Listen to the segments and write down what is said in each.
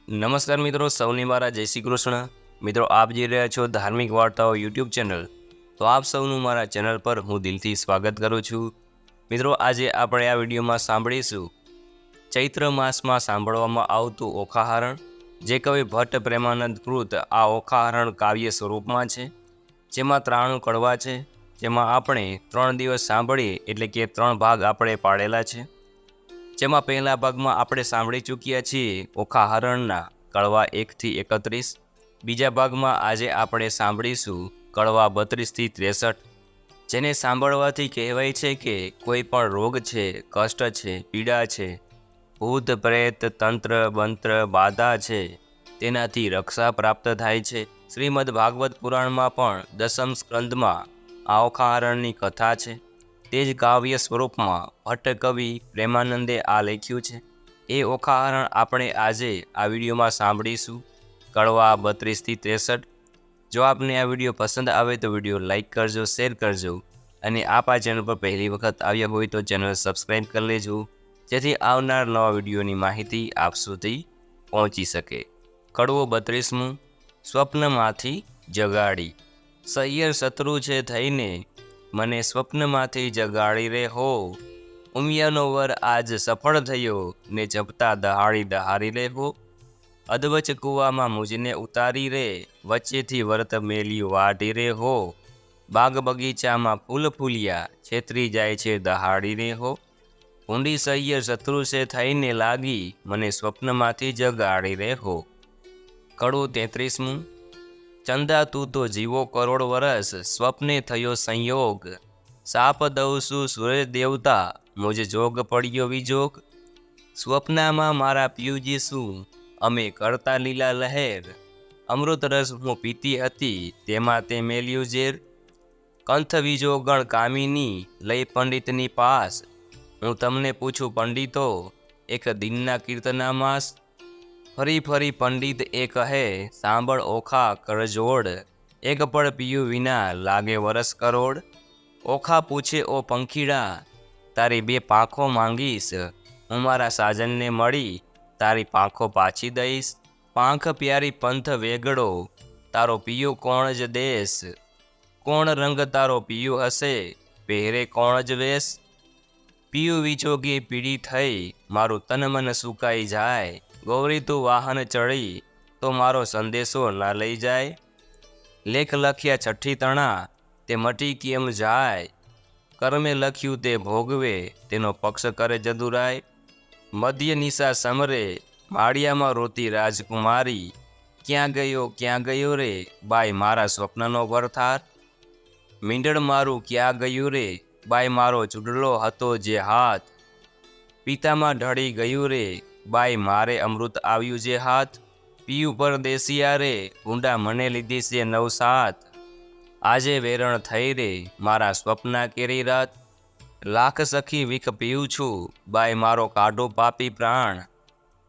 નમસ્કાર મિત્રો, સૌને મારા જય શ્રી કૃષ્ણ। મિત્રો, આપ જોઈ રહ્યા છો ધાર્મિક વાર્તાઓ યુટ્યુબ ચેનલ। તો આપ સૌનું મારા ચેનલ પર હું દિલથી સ્વાગત કરું છું। મિત્રો, આજે આપણે આ વિડીયોમાં સાંભળીશું ચૈત્ર માસમાં સાંભળવામાં આવતું ઓખાહરણ, જે કવિ ભટ્ટ પ્રેમાનંદ કૃત આ ઓખાહરણ કાવ્ય સ્વરૂપમાં છે, જેમાં 93 કડવા છે, જેમાં આપણે 3 દિવસ સાંભળીએ એટલે કે 3 ભાગ આપણે પાડેલા છે। જેમાં પહેલા ભાગમાં આપણે સાંભળી ચૂક્યા છીએ ઓખાહરણના કડવા 1 થી 31। બીજા ભાગમાં આજે આપણે સાંભળીશું કડવા 32 થી 63, જેને સાંભળવાથી કહેવાય છે કે કોઈ પણ રોગ છે, કષ્ટ છે, પીડા છે, ભૂત પ્રેત તંત્ર મંત્ર બાધા છે, તેનાથી રક્ષા પ્રાપ્ત થાય છે। શ્રીમદ ભાગવત પુરાણમાં પણ 10મ સ્કંદમાં આ ઓખાહરણની કથા છે। તે જ કાવ્ય સ્વરૂપમાં ભટ્ટ કવિ પ્રેમાનંદે આ લખ્યું છે। એ ઓખાહરણ આપણે આજે આ વિડીયોમાં સાંભળીશું, કડવા 32 થી 63। જો આપને આ વિડીયો પસંદ આવે તો વિડીયો લાઇક કરજો, શેર કરજો, અને આપ આ ચેનલ પર પહેલી વખત આવ્યા હોય તો ચેનલ સબસ્ક્રાઈબ કરી લેજો, જેથી આવનાર નવા વિડીયોની માહિતી આપ સુધી પહોંચી શકે। કડવો 32મું, સ્વપ્નમાંથી જગાડી। સહિયર શત્રુ છે થઈને મને સ્વપ્નમાંથી જગાડી રે હો, ઉમિયાનો વર આજ સફળ થયો ને જપતા દહાડી દહાડી રે હો। અધવચ કૂવામાં મુજને ઉતારી રે, વચ્ચેથી વર્ત મેલ્યું વાઢી રે હો, બાગ બગીચામાં ફૂલ ફૂલ્યા છેતરી જાય છે દહાડી રે હો। ઊંડી સહિયર શત્રુ છે થઈને લાગી મને સ્વપ્નમાંથી જગાડી રે હો। કડવું 33મું, ચંદા તું તો જીવો કરોડ વરસ, સ્વપ્ને થયો સંયોગ, સાપ દઉં છું સૂર્ય દેવતા મુજ જોગ પડ્યો વિજોગ। સ્વપ્નમાં મારા પિયુજી શું અમે કરતા લીલા લહેર, અમૃત રસ હું પીતી હતી તેમાં તે મેલ્યું ઝેર। કંથ વિજોગણ કામિની લઈ પંડિતની પાસ, હું તમને પૂછું પંડિતો એક દિનના કીર્તના માસ। ફરી ફરી પંડિત એ કહે સાંભળ ઓખા કરજોડ, એક પળ પીયું વિના લાગે વરસ કરોડ। ઓખા પૂછે ઓ પંખીડા તારી 2 પાંખો માંગીશ, હું મારા સાજનને મળી તારી પાંખો પાછી દઈશ। પાંખ પ્યારી પંથ વેગડો તારો પિયું કોણ જ દેશ, કોણ રંગ તારો પિયું હશે પહેરે કોણ જ વેશ। પિયું વિચોગી પીડી થઈ મારું તન મન સુકાઈ જાય, ગૌરી તું વાહન ચડી તો મારો સંદેશો ના લઈ જાય। લેખ લખ્યા છઠ્ઠી તણા તે મટી કેમ જાય, કર્મે લખ્યું તે ભોગવે તેનો પક્ષ કરે જદુરાય। મધ્ય નિશા સમરે માળિયામાં રોતી રાજકુમારી, ક્યાં ગયો રે બાઈ મારા સ્વપ્નનો વરથાર। મીંડળ મારું ક્યાં ગયું રે બાઈ મારો ચૂડલો હતો જે હાથ, પિતામાં ઢળી ગયું રે બાઈ મારે અમૃત આવ્યું જે હાથ। પિયું પરદેશિયા રે ઊંડા મને લીધી છે 9-7, આજે વેરણ થઈ રે મારા સ્વપ્ના કેરી રાત। લાખ સખી વિખ પીવું છું બાઈ મારો કાઢો પાપી પ્રાણ,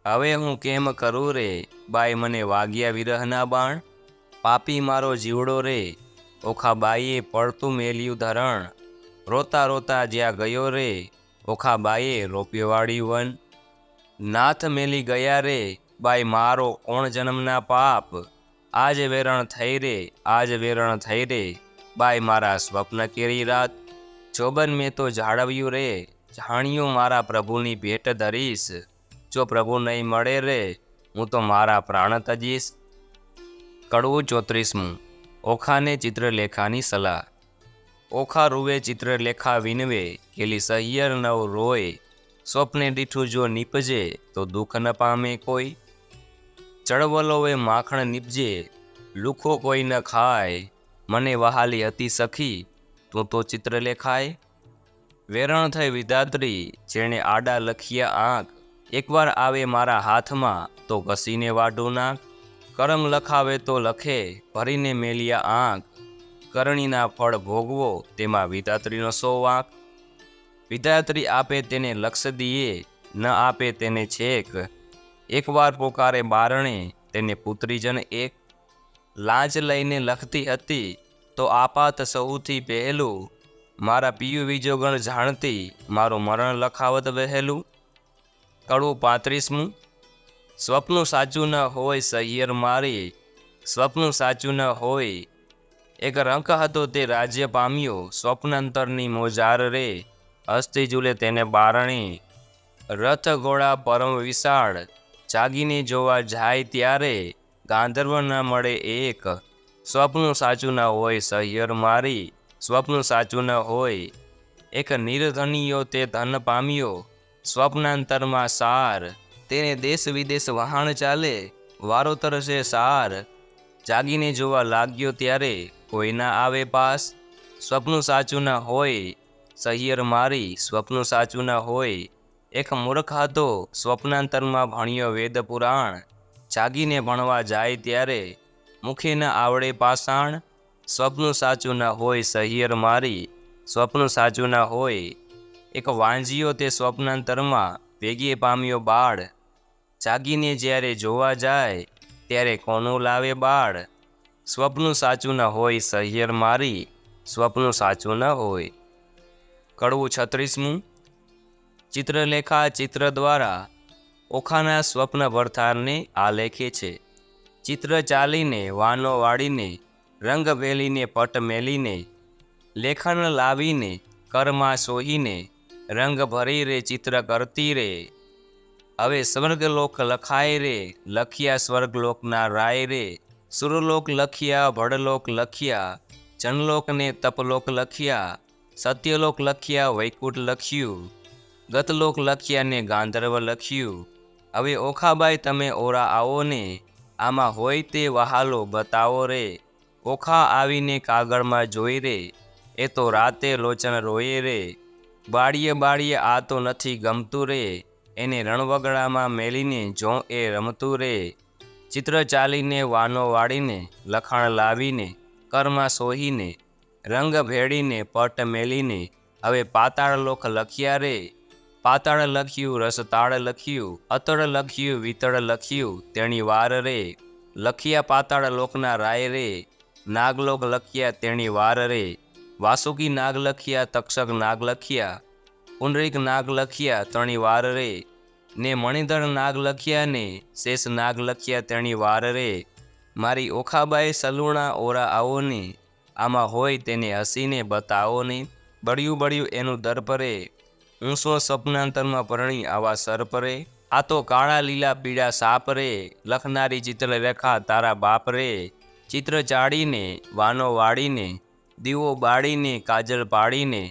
હવે હું કેમ કરું રે બાઈ મને વાગ્યા વિરહના બાણ। પાપી મારો જીવડો રે ઓખા બાઈએ પડતું મેલ્યું ધરણ, રોતા રોતા જ્યાં ગયો રે ઓખા બાઈએ રોપ્યો વાળી વન। નાથ મેલી ગયા રે બાઈ મારો કોણ જન્મના પાપ, આજ વેરણ થઈ રે આજ વેરણ થઈ રે બાઈ મારા સ્વપ્ન કેરી રાત। જોબન મેં તો જાળવ્યું રે જાણ્યું મારા પ્રભુની ભેટ ધરીશ, જો પ્રભુ નહીં મળે રે હું તો મારા પ્રાણ તજીશ। કડવું 34મું, ઓખાને ચિત્રલેખાની સલાહ। ઓખા રૂવે ચિત્રલેખા વિનવે કેલી સહિયર નવ રોય, સ્વપ્ને દીઠું જો નીપજે તો દુઃખ ન પામે કોઈ। ચળવલોએ માખણ નીપજે લુખો કોઈ ન ખાય, મને વહાલી હતી સખી તું તો ચિત્રલેખાય। વેરણ થઈ વિધાત્રી જેણે આડા લખિયા આંખ, એકવાર આવે મારા હાથમાં તો ઘસીને વાઢું નાક। કરમ લખાવે તો લખે ભરીને મેલિયા આંખ, કરણીના ફળ ભોગવો તેમાં વિધાત્રીનો 100 વાંક। વિધાત્રી આપે તેને લક્ષ દીએ ન આપે તેને છેક, એકવાર પોકારે બારણે તેને પુત્રીજન એક। લાંચ લઈને લખતી હતી તો આપાત સૌથી પહેલું, મારા પિયું વિજોગણ જાણતી મારું મરણ લખાવત વહેલું। કડવું 35મું, સ્વપ્નું સાચું ન હોય સહિયર મારી, સ્વપ્નું સાચું ન હોય. એક રંક હતો તે રાજ્ય પામ્યો, સ્વપ્નાંતરની મોજાર રે, હસ્તી ઝૂલે તેને બારણે. રથ ઘોડા પરમ વિશાળ, જાગીને જોવા જાય ત્યારે, ગાંધર્વ ન મળે એક. સ્વપ્નું સાચું ન હોય સહિયર મારી, સ્વપ્નું સાચું ન હોય. એક નિર્ધનિયો તે ધન પામ્યો, સ્વપ્નાંતરમાં સાર, તેને દેશ વિદેશ વહાણ ચાલે, વારો તરસે સાર. જાગીને જોવા લાગ્યો ત્યારે કોઈ ના આવે પાસ, સ્વપ્નું સાચું ન હોય સહિયર મારી, સ્વપ્નું સાચું ન હોય. એક મૂર્ખ હતો સ્વપ્નાંતરમાં ભણ્યો વેદ પુરાણ, જાગીને ભણવા જાય ત્યારે મુખે ન આવડે પાષાણ. સ્વપ્નું સાચું ન હોય સહિયર મારી, સ્વપ્નું સાચું ન હોય. એક વાંજિયો તે સ્વપ્નાંતરમાં ભેગીએ પામ્યો બાળ, જાગીને જ્યારે જોવા જાય ત્યારે કોનું લાવે બાળ. સ્વપ્નું સાચું ન હોય સહિયર મારી, સ્વપ્નું સાચું ન હોય. કડવું 36મું. ચિત્રલેખા ચિત્ર દ્વારા ઓખાના સ્વપ્ન ભરથારને આલેખે છે. ચિત્ર ચાલીને વાનો વાળીને, રંગ ભેલીને પટ મેલીને, લેખન લાવીને કરમાં સોહીને, રંગ ભરી રે ચિત્ર કરતી રે. હવે સ્વર્ગલોક લખાય રે, લખ્યા સ્વર્ગલોકના રાય રે. સુરલોક લખ્યા, ભડલોક લખ્યા, જનલોકને તપલોક લખ્યા, સત્યલોક લખ્યા, વૈકુંઠ લખ્યું, ગતલોક લખ્યા ને ગાંધર્વ લખ્યું. હવે ઓખાબાઈ તમે ઓરા આવો ને, આમાં હોય તે વહાલો બતાવો રે. ઓખા આવીને કાગળમાં જોઈ રે, એ તો રાતે લોચન રોયે રે. બાળીએ બાળીએ આ તો નથી ગમતું રે, એને રણવગડામાં મેલીને જો એ રમતું રે. ચિત્ર ચાલીને વાનો વાળીને, લખાણ લાવીને કરમાં સોહીને, રંગ ભેળીને પટ મેલીને, હવે પાતાળ લોક લખ્યા રે. પાતાળ લખ્યું, રસતાળ લખ્યું, અતળ લખ્યું, વિતળ લખ્યું, તેણી વાર રે. લખ્યા પાતાળ લોકના રાય રે, નાગલોક લખ્યા તેણી વાર રે. વાસુકી નાગ લખ્યા, તક્ષક નાગ લખ્યા, પુંડરીક નાગ લખ્યા તણી વાર રે. ને મણિધર નાગ લખ્યા ને શેષ નાગ લખ્યા તેણી વાર રે. મારી ઓખાબાઈ સલુણા ઓરા આવો ને, આમાં હોય તેને હસીને બતાવો ને. બળ્યું બળ્યું એનું દર્પ રે, ઊંસો સ્વપ્નાંતરમાં પરણી આવા સર્પ રે. આ તો કાળા લીલા પીળા સાપ રે, લખનારી ચિત્રલેખા તારા બાપ રે. ચિત્ર ચાડીને વાનો વાળીને, દીવો બાળીને કાજલ પાડીને,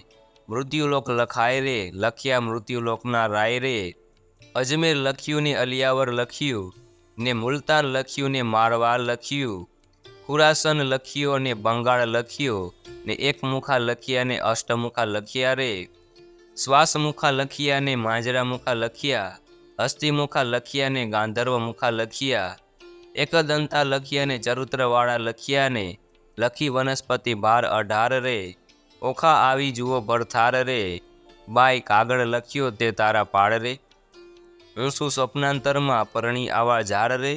મૃત્યુલોક લખાય રે, લખ્યા મૃત્યુલોકના રાય રે. અજમેર લખ્યું ને અલિયાવર લખ્યું, ને મુલતાન લખ્યું ને મારવાડ લખ્યું, ખુરાસન લખ્યો ને બંગાળ લખ્યો, ને એકમુખા લખ્યા ને અષ્ટમુખા લખ્યા રે. શ્વાસમુખા લખ્યા ને માંજરા મુખા લખ્યા, હસ્તિમુખા લખ્યા ને ગાંધર્વ મુખા લખ્યા, એકદંતા લખ્યા ને ચરુત્રવાળા લખ્યા ને, લખી વનસ્પતિ ભાર 18 રે. ઓખા આવી જુઓ ભરથાર રે, બાઈ કાગળ લખ્યો તે તારા પાડ રે. ઊંસું સ્વપ્નાંતરમાં પરણી આવા ઝાડ રે,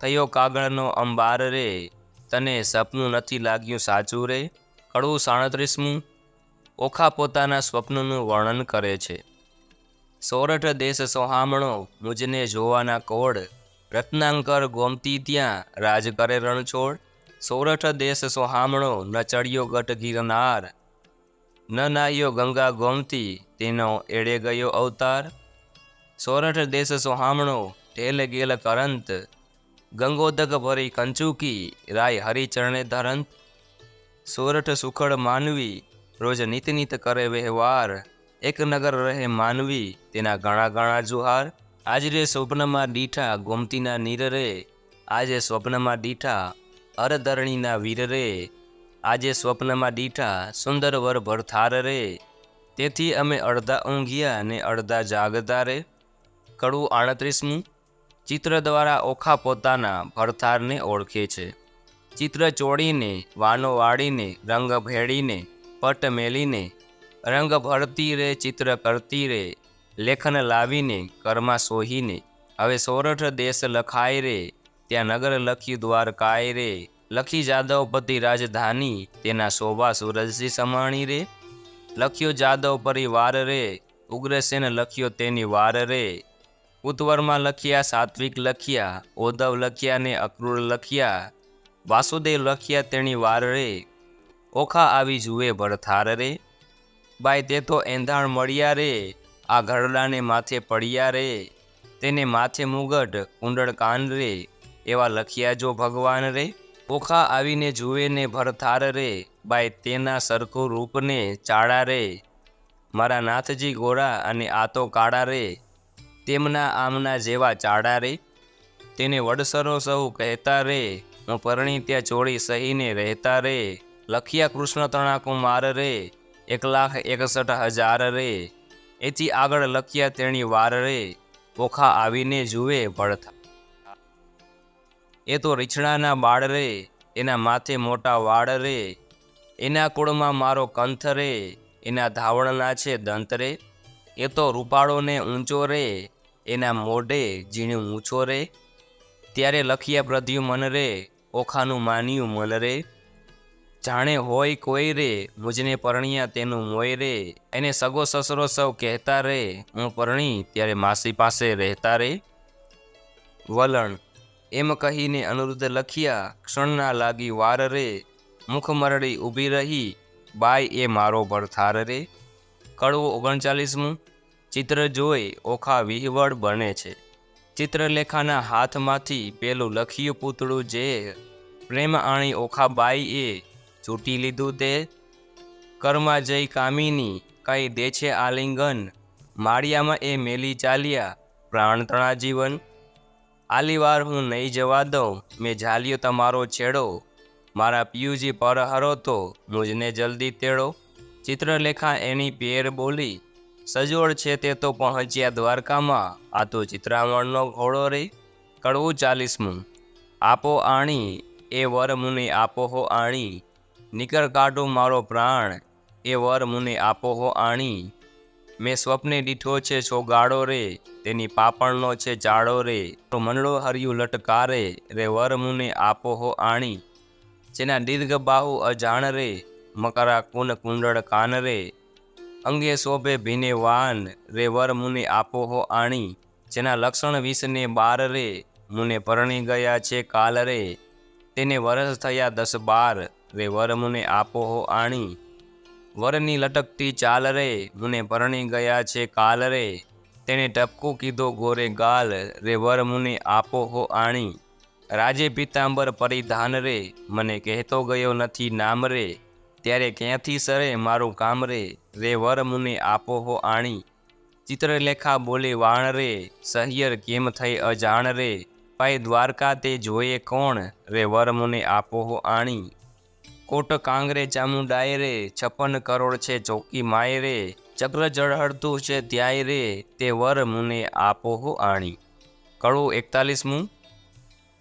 થયો કાગળનો અંબાર રે, તને સપનું નથી લાગ્યું સાચું રે. કડવું 37મું. ઓખા પોતાના સ્વપ્નનું વર્ણન કરે છે. સોરઠ દેશ સોહામણો મુજને જોવાના કોડ, રત્નાંકર ગોમતી ત્યાં રાજ કરે રણછોડ. સોરઠ દેશ સોહામણો ન ચડ્યો ગઢ ગિરનાર, ન નાહ્યો ગંગા ગોમતી તેનો એળે ગયો અવતાર. સોરઠ દેશ સોહામણો ઢેલ ગેલ કરંત, ગંગોદક ભરી કંચુકી રાય હરિચરણે ધરંત. સોરઠ સુખડ માનવી રોજ નિત નિત કરે વ્યવહાર, એક નગર રહે માનવી તેના ઘણા ઘણા જુહાર. આજરે સ્વપ્નમાં દીઠા ગોમતીના નીર રે, આજે સ્વપ્નમાં દીઠા અરધરણીના વીર રે. આજે સ્વપ્નમાં દીઠા સુંદર વર ભરથાર રે, તેથી અમે અડધા ઊંઘ્યા ને અડધા જાગતા રે. કડવું 38મું. ચિત્ર દ્વારા ઓખા પોતાના ભરથારને ઓળખે છે. ચિત્ર ચોડીને વાનો વાળીને, રંગ ભેળીને પટ મેલીને, રંગ ભરતી રે ચિત્ર કરતી રે, લેખન લાવીને કરમાં સોહીને. હવે સોરઠ દેશ લખાય રે, ત્યાં નગર લખ્યું દ્વારકાય રે. લખી જાદવપતિ રાજધાની, તેના શોભા સૂરજથી સમાણી રે. લખ્યો જાદવ પરિવાર રે, ઉગ્રસેન લખ્યો તેની વાર રે. ઉત્વરમાં લખ્યા, સાત્વિક લખ્યા, ઓધવ લખ્યા ને અક્રૂર લખ્યા, વાસુદેવ લખ્યા તેણી વાર રે, ઓખા આવી જુએ ભરથાર રે, બાઈ તે તો એંધાણ મળ્યા રે, આ ઘરડાને માથે પડ્યા રે, તેને માથે મુગટ કુંડળ કાન રે, એવા લખ્યા જો ભગવાન રે, ઓખા આવીને જુએ ને ભરથાર રે, બાઈ તેના સરખું રૂપને ચાળા રે, મારા નાથજી ગોરા અને આ તો કાળા રે, તેમના આમના જેવા ચાડા રે, તેને વડસરો સૌ કહેતા રે, હું પરણી ત્યાં ચોળી સહીને રહેતા રે, લખ્યા કૃષ્ણ તણાકુમાર રે, 1,61,000 રે, એથી આગળ લખ્યા તેણી વાર રે, ઓખા આવીને જુએ ભળથા. એ તો રીછડાના બાળ રે, એના માથે મોટા વાળ રે, એના કુળમાં મારો કંથ રે, એના ધાવણના છે દંત રે, એ તો રૂપાળો ને ઊંચો રે, એના મોઢે ઝીણું ઊંચો રે, ત્યારે લખ્યા પ્રદ્યુમન રે, ઓખાનું માન્યું મન રે, જાણે હોય કોઈ રે, મુજને પરણ્યા તેનું મોય રે, એને સગો સસરો સૌ કહેતા રે, હું પરણી ત્યારે માસી પાસે રહેતા રે. વલણ એમ કહીને અનુરુદ્ધ લખ્યા, ક્ષણના લાગી વાર રે, મુખ મરડી ઊભી રહી, બાઈ એ મારો ભરથાર રે. કડવું 39મું. ચિત્ર જોઈ ઓખા વિહવળ બને છે. ચિત્રલેખાના હાથમાંથી પેલું લખ્યું પૂતળું જે પ્રેમ આણી ઓખાબાઈએ ચૂંટી લીધું તે, કરમાં જઈ કામિની કઈ દે છે આલિંગન, માળિયામાં એ મેલી ચાલ્યા પ્રાણ તણા જીવન, આલીવાર હું નહીં જવા દઉં, મેં ઝાલ્યો તમારો છેડો, મારા પિયુજી પર હરો તો મુજને જલ્દી તેડો. ચિત્રલેખા એની પેર બોલી, સજોડ છે તે તો પહોંચ્યા દ્વારકામાં, આ તો ચિત્રામણનો ઘોડો રે. કડવું 40મું. આપો આણી એ વર મુને આપો હો આણી, નિકર કાઢો મારો પ્રાણ એ વર મુને આપો હો આણી, મેં સ્વપ્ને દીઠો છે છોગાડો રે, તેની પાપણનો છે ચાળો રે, તો મંડળો હર્યું લટકારે રે, વર મુને આપો હો આણી, જેના દીર્ઘ બાહુ અજાણ રે, મકરા કુન કુંડળ કાન રે, અંગે શોભે ભીને વાન રે, વર મુને આપો હો આણી, જેના લક્ષણ 20 ને 12 રે, મુને પરણી ગયા છે કાલ રે, તેને વરસ થયા 10-12 રે, વર મુને આપો હો આણી, વરની લટકતી ચાલ રે, મુને પરણી ગયા છે કાલ રે, તેને ટપકું કીધો ગોરે ગાલ રે, વર મુને આપો હો આણી, રાજે પિતાંબર પરિધાન રે, મને કહેતો ગયો નથી નામ રે, ત્યારે ક્યાંથી સરે મારું કામ રે, વર મુને આપો હો આણી. ચિત્રલેખા બોલે વાણ રે, સહિયર કેમ થઈ અજાણ રે, ભાઈ દ્વારકા તે જોયે કોણ રે, વર મુને આપો હો આણી, કોટ કાંગરે ચામુંડાય રે, 56 કરોડ છે ચોકી માય રે, ચક્ર જળહળતું છે ત્યાંય રે, તે વર મુને આપો હો આણી. કડવું 41મું.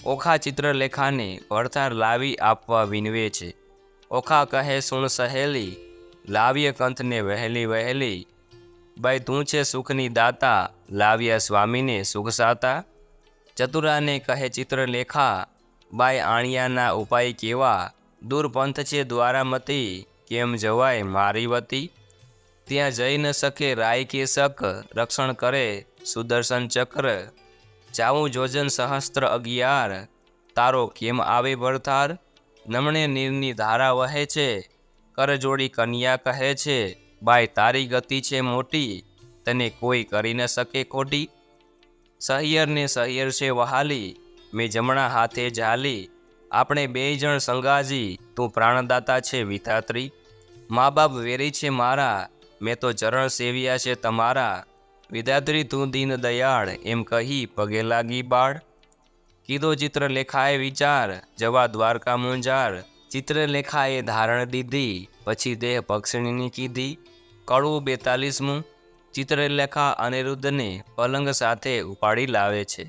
ઓખા ચિત્રલેખાને ભરથાર લાવી આપવા વિનવે છે. ઓખા કહે સુણ સહેલી, લાવ્ય કંથને વહેલી વહેલી, બાઈ તું છે સુખની દાતા, લાવ્યા સ્વામીને સુખ સાતા. ચતુરાને કહે ચિત્રલેખા, બાઈ આણિયાના ઉપાય કેવા, દૂર પંથ છે દ્વારામતી, કેમ જવાય મારી વતી, ત્યાં જઈ ન શકે રાય કે શક, રક્ષણ કરે સુદર્શન ચક્ર, જાવું જોજન સહસ્ત્ર 11, તારો કેમ આવે ભરથાર, નમણે નીરની ધારા વહે છે, કરજોડી કન્યા કહે છે, બાઈ તારી ગતિ છે મોટી, તને કોઈ કરી ન શકે ખોટી. સહિયર ને સહિયર છે વહાલી, મેં જમણા હાથે ઝાલી, આપણે 2 જણ સંગાજી, તું પ્રાણદાતા છે વિધાત્રી, મા બાપ વેરી છે મારા, મેં તો ચરણ સેવ્યા છે તમારા, વિધાત્રી તું દીન દયાળ, એમ કહી પગે લાગી બાળ. કીધો ચિત્રલેખાએ વિચાર, જવા દ્વારકા મુંજાર, ચિત્રલેખાએ ધારણ દીધી, પછી દેહ પક્ષીની કીધી. કડવું 42મું. ચિત્રલેખા અનિરુદ્ધને પલંગ સાથે ઉપાડી લાવે છે.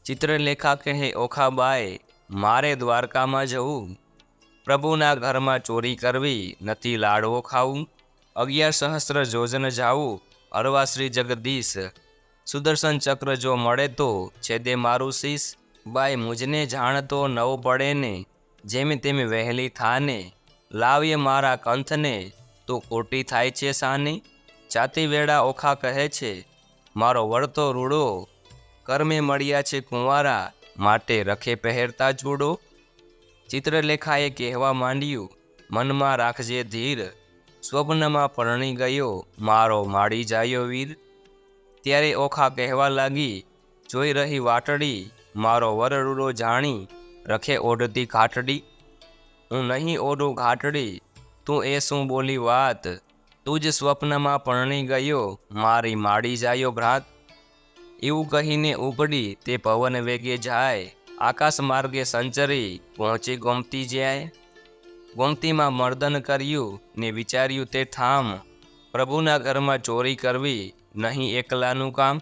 ચિત્રલેખા કહે ઓખાબાઈ, મારે દ્વારકામાં જવું, પ્રભુના ઘરમાં ચોરી કરવી, નથી લાડવો ખાવું, 11 સહસ્ત્ર જોજન જાવું, અરવા શ્રી જગદીશ, સુદર્શન ચક્ર જો મળે તો છેદે મારું શીશ, બાઈ મુજને જાણતો નવ પડે ને, જેમ તેમ વહેલી થાને, લાવ્ય મારા કંથને, તો ખોટી થાય છે સાને. જાતિ વેળા ઓખા કહે છે, મારો વળતો રૂડો, કર્મે મળ્યા છે કુંવારા, માટે રખે પહેરતા જોડો. ચિત્રલેખાએ કહેવા માંડ્યું, મનમાં રાખજે ધીર, સ્વપ્નમાં પરણી ગયો મારો માડી જાયો વીર. ત્યારે ઓખા કહેવા લાગી, જોઈ રહી વાટડી, મારો વરરૂડો જાણી રખે ઓઢતી ઘાટડી. હું નહીં ઓઢું ઘાટડી, તું એ શું બોલી વાત, તું જ સ્વપ્નમાં પરણી ગયો મારી માડી જાયો ભ્રાત. એવું કહીને ઉપડી તે પવન વેગે જાય, આકાશ માર્ગે સંચરી પહોંચી ગોમતી જાય. ગોમતીમાં મર્દન કર્યું ને વિચાર્યું તે ઠામ, પ્રભુના ઘરમાં ચોરી કરવી નહીં એકલાનું કામ.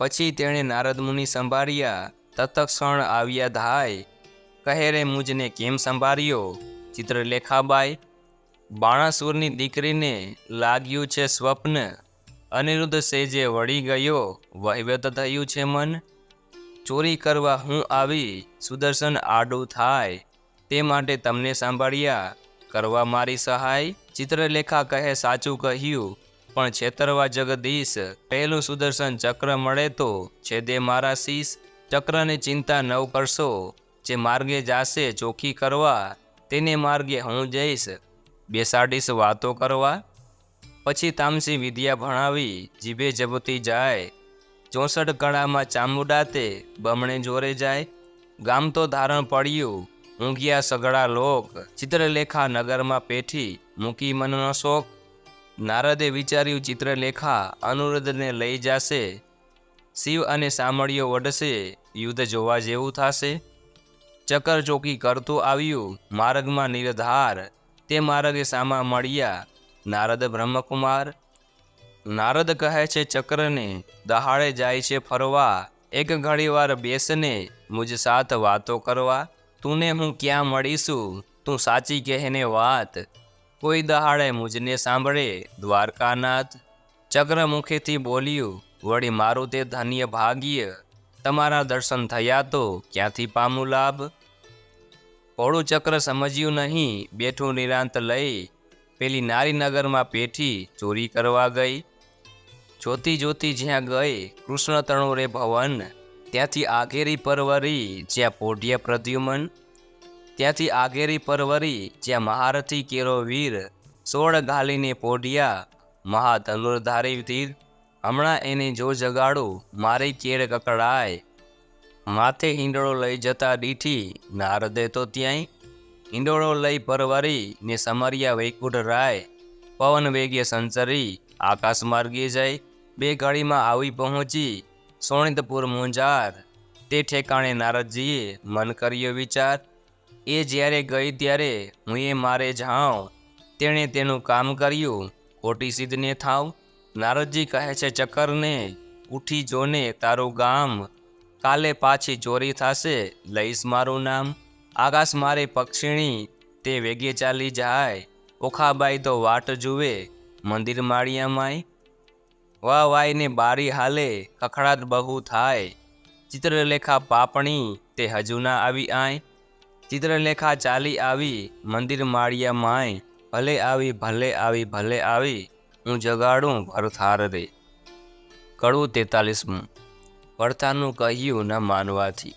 પછી તેણે નારદ મુનિ સંભાળ્યા, તત્ક્ષણ આવ્યા ધાય, કહે રે મુજને કેમ સંભાળ્યો ચિત્રલેખાબાઈ. બાણાસુરની દીકરીને લાગ્યું છે સ્વપ્ન, અનિરુદ્ધ સેજે વળી ગયો વહીવટ થયું છે મન. ચોરી કરવા હું આવી સુદર્શન આડું થાય, તે માટે તમને સાંભળ્યા કરવા મારી સહાય. ચિત્રલેખા કહે સાચું કહ્યું, પણ છેતરવા જગદીશ, પહેલું સુદર્શન ચક્ર મળે તો છેદે મારા શીશ. ચક્રને ચિંતા નવ કરશો, જે માર્ગે જાશે ચોખી કરવા, તેને માર્ગે હું જઈશ બેસાડીશ વાતો કરવા. પછી તામસી વિદ્યા ભણાવી જીભે જબતી જાય, 64 કળામાં ચામુંડા તે બમણે જોરે જાય. ગામ તો ધારણ પડ્યું ઊંઘ્યા સગળા લોક, ચિત્રલેખા નગરમાં પેઠી મૂકી મનનો શોક. નારદે વિચાર્યું ચિત્રલેખા અનુરુદ્ધને લઈ જાશે, શિવ અને સામળીઓ વડશે યુદ્ધ જોવા જેવું થશે. ચક્ર ચોકી કરતું આવ્યું માર્ગમાં નિરધાર, તે માર્ગે સામા મળ્યા નારદ બ્રહ્મકુમાર. નારદ કહે છે ચક્રને દહાડે જાય છે ફરવા, એક ઘડીવાર બેસને મુજ સાથ વાતો કરવા. તુને હું ક્યાં મળીશું તું સાચી કહેને વાત, કોઈ દહાડે મુજને સાંભળે દ્વારકાનાથ. ચક્ર મુખેથી બોલ્યું, વળી મારું તે ધન્ય ભાગ્ય, તમારા દર્શન થયા તો ક્યાંથી પામું લાભ. પોળું ચક્ર સમજ્યું નહીં બેઠું નિરાંત લઈ, પેલી નારી નગરમાં પેઠી ચોરી કરવા ગઈ. જોતી જોતી જ્યાં ગઈ કૃષ્ણ તણુ રે ભવન, ત્યાંથી આઘેરી પરવરી જ્યાં પોઢિયા પ્રદ્યુમન. ત્યાંથી આઘેરી પરવરી જ્યાં મહારથી કેરો વીર, 16 ઘાલીને પોઢિયા મહાધનુર્ધારી ધીર. હમણાં એને જો જગાડું મારી કેળ કકડાય, માથે હિંડોળો લઈ જતા દીઠી નારદે તો ત્યાંય. હિંડોળો લઈ પરવરી ને સમર્યા વૈકુંઠ રાય, પવન વેગે સંચરી આકાશ માર્ગે જાય. 2 ઘડીમાં આવી પહોંચી સોણિતપુર મુંજાર, તે ઠેકાણે નારદજીએ મન કર્યો વિચાર. એ જ્યારે ગઈ ત્યારે હું એ મારે જાઉં, તેણે તેનું કામ કર્યું ખોટી સિદ્ધને થાવ. નારદજી કહે છે ચક્કરને, ઉઠી જોને તારું ગામ, કાલે પાછી ચોરી થશે લઈશ મારું નામ. આકાશ મારે પક્ષીણી તે વેગે ચાલી જાય, ઓખાબાઈ તો વાટ જુએ મંદિર માળિયામાંય. વાહ વાઈને બારી હાલે ખખડાટ બહુ થાય, ચિત્રલેખા પાપણી તે હજુ ના આવી આય. ચિત્રલેખા ચાલી આવી મંદિર માળિયામાંય, ભલે આવી ભલે આવી ભલે આવી, હું જગાડું ભરથાર રે. કડવું 43મું. ભરથારનું કહ્યું ન માનવાથી.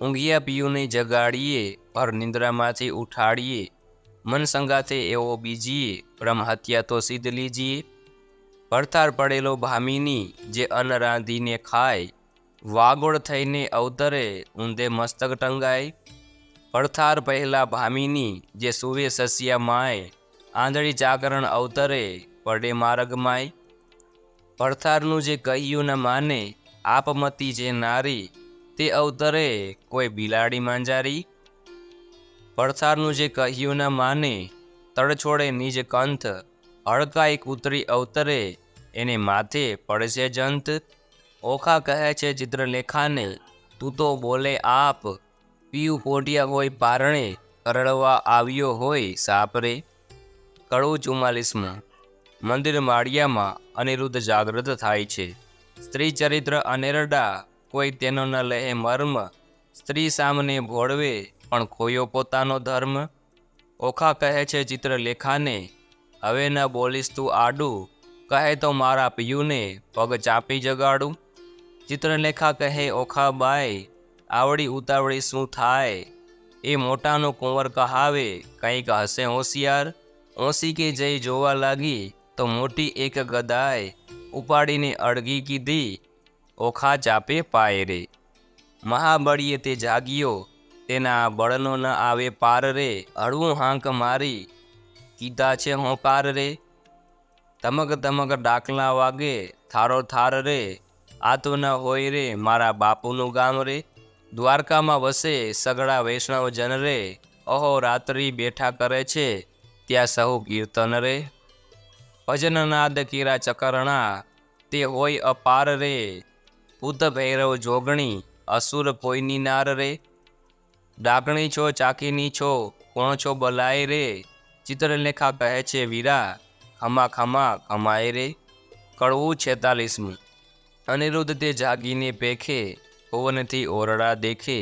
ઊંઘિયા પિયુને જગાડીએ, ભર નિંદ્રામાંથી ઉઠાડીએ, મન સંગાથે એવો બીજીએ, બ્રહ્મ હત્યા તો સિદ્ધ લીજીએ. ભરથાર પડેલો ભામીની જે અન્ન રાંધીને ખાય, વાગોળ થઈને અવતરે ઊંધે મસ્તક ટંગાય. ભરથાર પહેલા ભામીની જે સુવે સસ્યા માય, આંધળી ચાકરણ અવતરે પડે માર્ગમાય. ભરથારનું જે કહ્યું ન માને, આપમતી જે નારી, તે અવતરે કોઈ બિલાડી માંજારી. ભરથારનું જે કહ્યું ન માને, તડછોડે નિજ કંથ, હડકાઈ કૂતરી અવતરે એને માથે પડશે જંત. ઓખા કહે છે ચિત્રલેખાને, તું તો બોલે આપ, પીયું પોઢિયા હોય પારણે, કરડવા આવ્યો હોય સાપ રે. કડવું 44મું. મંદિર માળિયામાં અનિરુદ્ધ જાગૃત થાય છે. સ્ત્રી ચરિત્ર અનેરડા, કોઈ તેનો ન લહે મર્મ, સ્ત્રી સામને ભોળવે પણ ખોયો પોતાનો ધર્મ. ઓખા કહે છે ચિત્રલેખાને, હવે ન બોલીશ તું આડું, કહે તો મારા પિયુને પગ ચાપી જગાડું. ચિત્રલેખા કહે ઓખાબાઈ, આવડી ઉતાવળી શું થાય? એ મોટાનો કુંવર કહાવે, કંઈક હશે હોશિયાર. ઓસી કે જઈ જોવા લાગી તો મોટી એક ગદાય ઉપાડીને અડગી કીધી, ઓખા ચાપે પાય રે. મહાબળીએ તે જાગ્યો, તેના બળનો ન આવે પાર રે. હળવું હાંક મારી કીધા છે હોકાર રે. ધમક ધમક ડાકલા વાગે થારો થાર રે. આ તો ન હોય રે મારા બાપુનું ગામ રે. દ્વારકામાં વસે સગડા વૈષ્ણવ જન રે. અહો રાત્રિ બેઠા કરે છે ત્યાં સહુ કીર્તન રે. ભજનનાદ કીરા ચકરણા તે હોય અપાર રે. ભૂત ભૈરવ જોગણી અસુર કોઈની નાર રે. ડાકણી છો ચાકીની છો કોણ છો બલાય રે. ચિત્રલેખા કહે છે વીરા, ખમા ખમા ખમાય રે. કડવું 46મું. અનિરુદ્ધ તે જાગીને પેખે, પવનથી ઓરડા દેખે.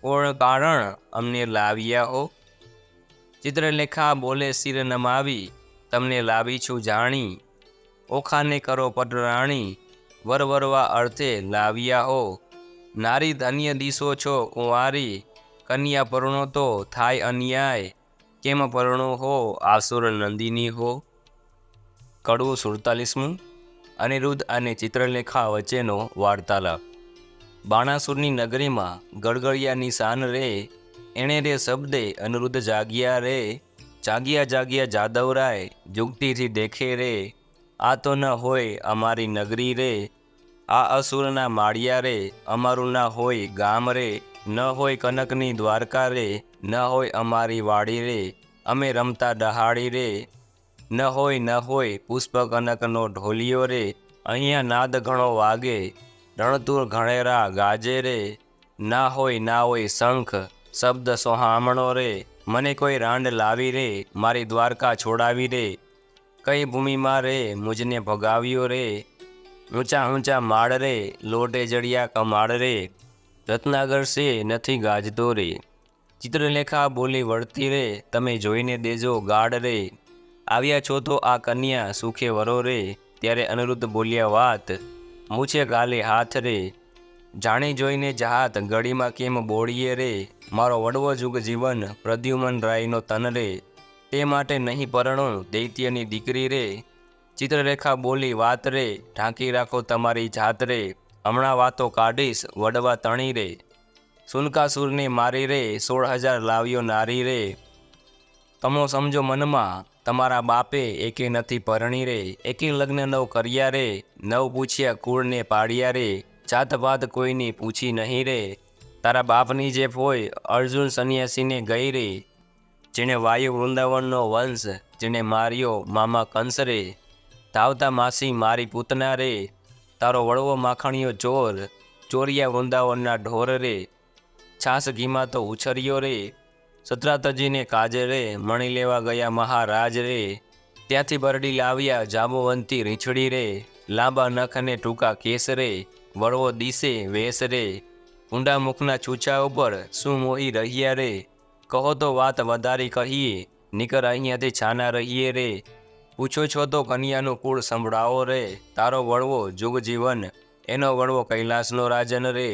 કોણ કારણ અમને લાવ્યા હો? ચિત્રલેખા બોલે શિર નમાવી, તમને લાવી છું જાણી. ઓખાને કરો પટરાણી, વરવરવા અર્થે લાવ્યા હો. નારી ધન્ય દિશો છો કુંવારી, કન્યા પરણો તો થાય અન્યાય. કેમ પરણો હો આસુર નંદિની હો? કડવું 47મું. અનિરુદ્ધ અને ચિત્રલેખા વચ્ચેનો વાર્તાલાપ. બાણાસુરની નગરીમાં ગળગળિયાની શાન રે. એણે રે શબ્દે અનિરુદ્ધ જાગ્યા રે. જાગ્યા જાગ્યા જાદવરાય જુગતીથી દેખે રે. આ તો ન હોય અમારી નગરી રે. આ અસુરના માળિયા રે. અમારું ના હોય ગામ રે. ન હોય કનકની દ્વારકા રે. ન હોય અમારી વાડી રે. અમે રમતા ડહાડી રે. ન હોય પુષ્પ કનકનો ઢોલિયો રે. અહીંયા નાદ ઘણો વાગે, રણતુર ઘણેરા ગાજે રે. ના હોય શંખ શબ્દ સોહામણો રે. મને કોઈ રાંડ લાવી રે, મારી દ્વારકા છોડાવી રે. કઈ ભૂમિમાં રે મુજને ભગાવ્યો રે. ઊંચા ઊંચા માળ રે, લોટે જડિયા કમાડ રે. રત્નાગર સે નથી ગાજતો રે. ચિત્રલેખા બોલી વળતી રે, તમે જોઈને દેજો ગાડ રે. આવ્યા છો તો આ કન્યા સુખે વરો રે. ત્યારે અનિરુદ્ધ બોલ્યા વાત, મૂછે ગાલે હાથ રે. જાણી જોઈને જહાત ગળીમાં કેમ બોળીએ રે. મારો વડવો જુગ જીવન પ્રદ્યુમન રાયનો તન રે. તે માટે નહીં પરણું દૈત્યની દીકરી રે. ચિત્રરેખા બોલી વાત રે, ઢાંકી રાખો તમારી જાત રે. હમણાં વાતો કાઢીશ વડવા તણી રે. સુનકાસુરને મારી રે, 16,000 લાવ્યો નારી રે. તમો સમજો મનમાં તમારા બાપે એકે નથી પરણી રે. એકે લગ્ન નવ કર્યા રે. નવ પૂછ્યા કુળને પાડ્યા રે. જાત પાત કોઈની પૂછી નહીં રે. તારા બાપની જે હોય અર્જુન સંન્યાસીને ગઈ રે. જેણે વાયુ વૃંદાવનનો વંશ, જેણે માર્યો મામા કંસ રે. ધાવતા માસી મારી પૂતના રે. તારો વડવો માખણીયો ચોર, ચોરિયા વૃંદાવનના ઢોર રે. છાસ ઘીમાં તો ઉછર્યો રે. સત્રાતજીને કાજે રે. મણી લેવા ગયા મહારાજ રે. ત્યાંથી બરડી લાવ્યા જાંબુવંતી રીંછડી રે. લાંબા નખ અને ટૂંકા કેસ રે. વડવો દિશે વેસ રે. ઊંડા મુખના છૂછા ઉપર શું મોહી રહ્યા રે. કહો તો વાત વધારી કહીએ, નીકર અહીંયાથી છાના રહીએ રે. પૂછો છો તો કન્યાનું કુળ સંભળાવો રે. તારો વડવો જુગ જીવન, એનો વડવો કૈલાસનો રાજન રે.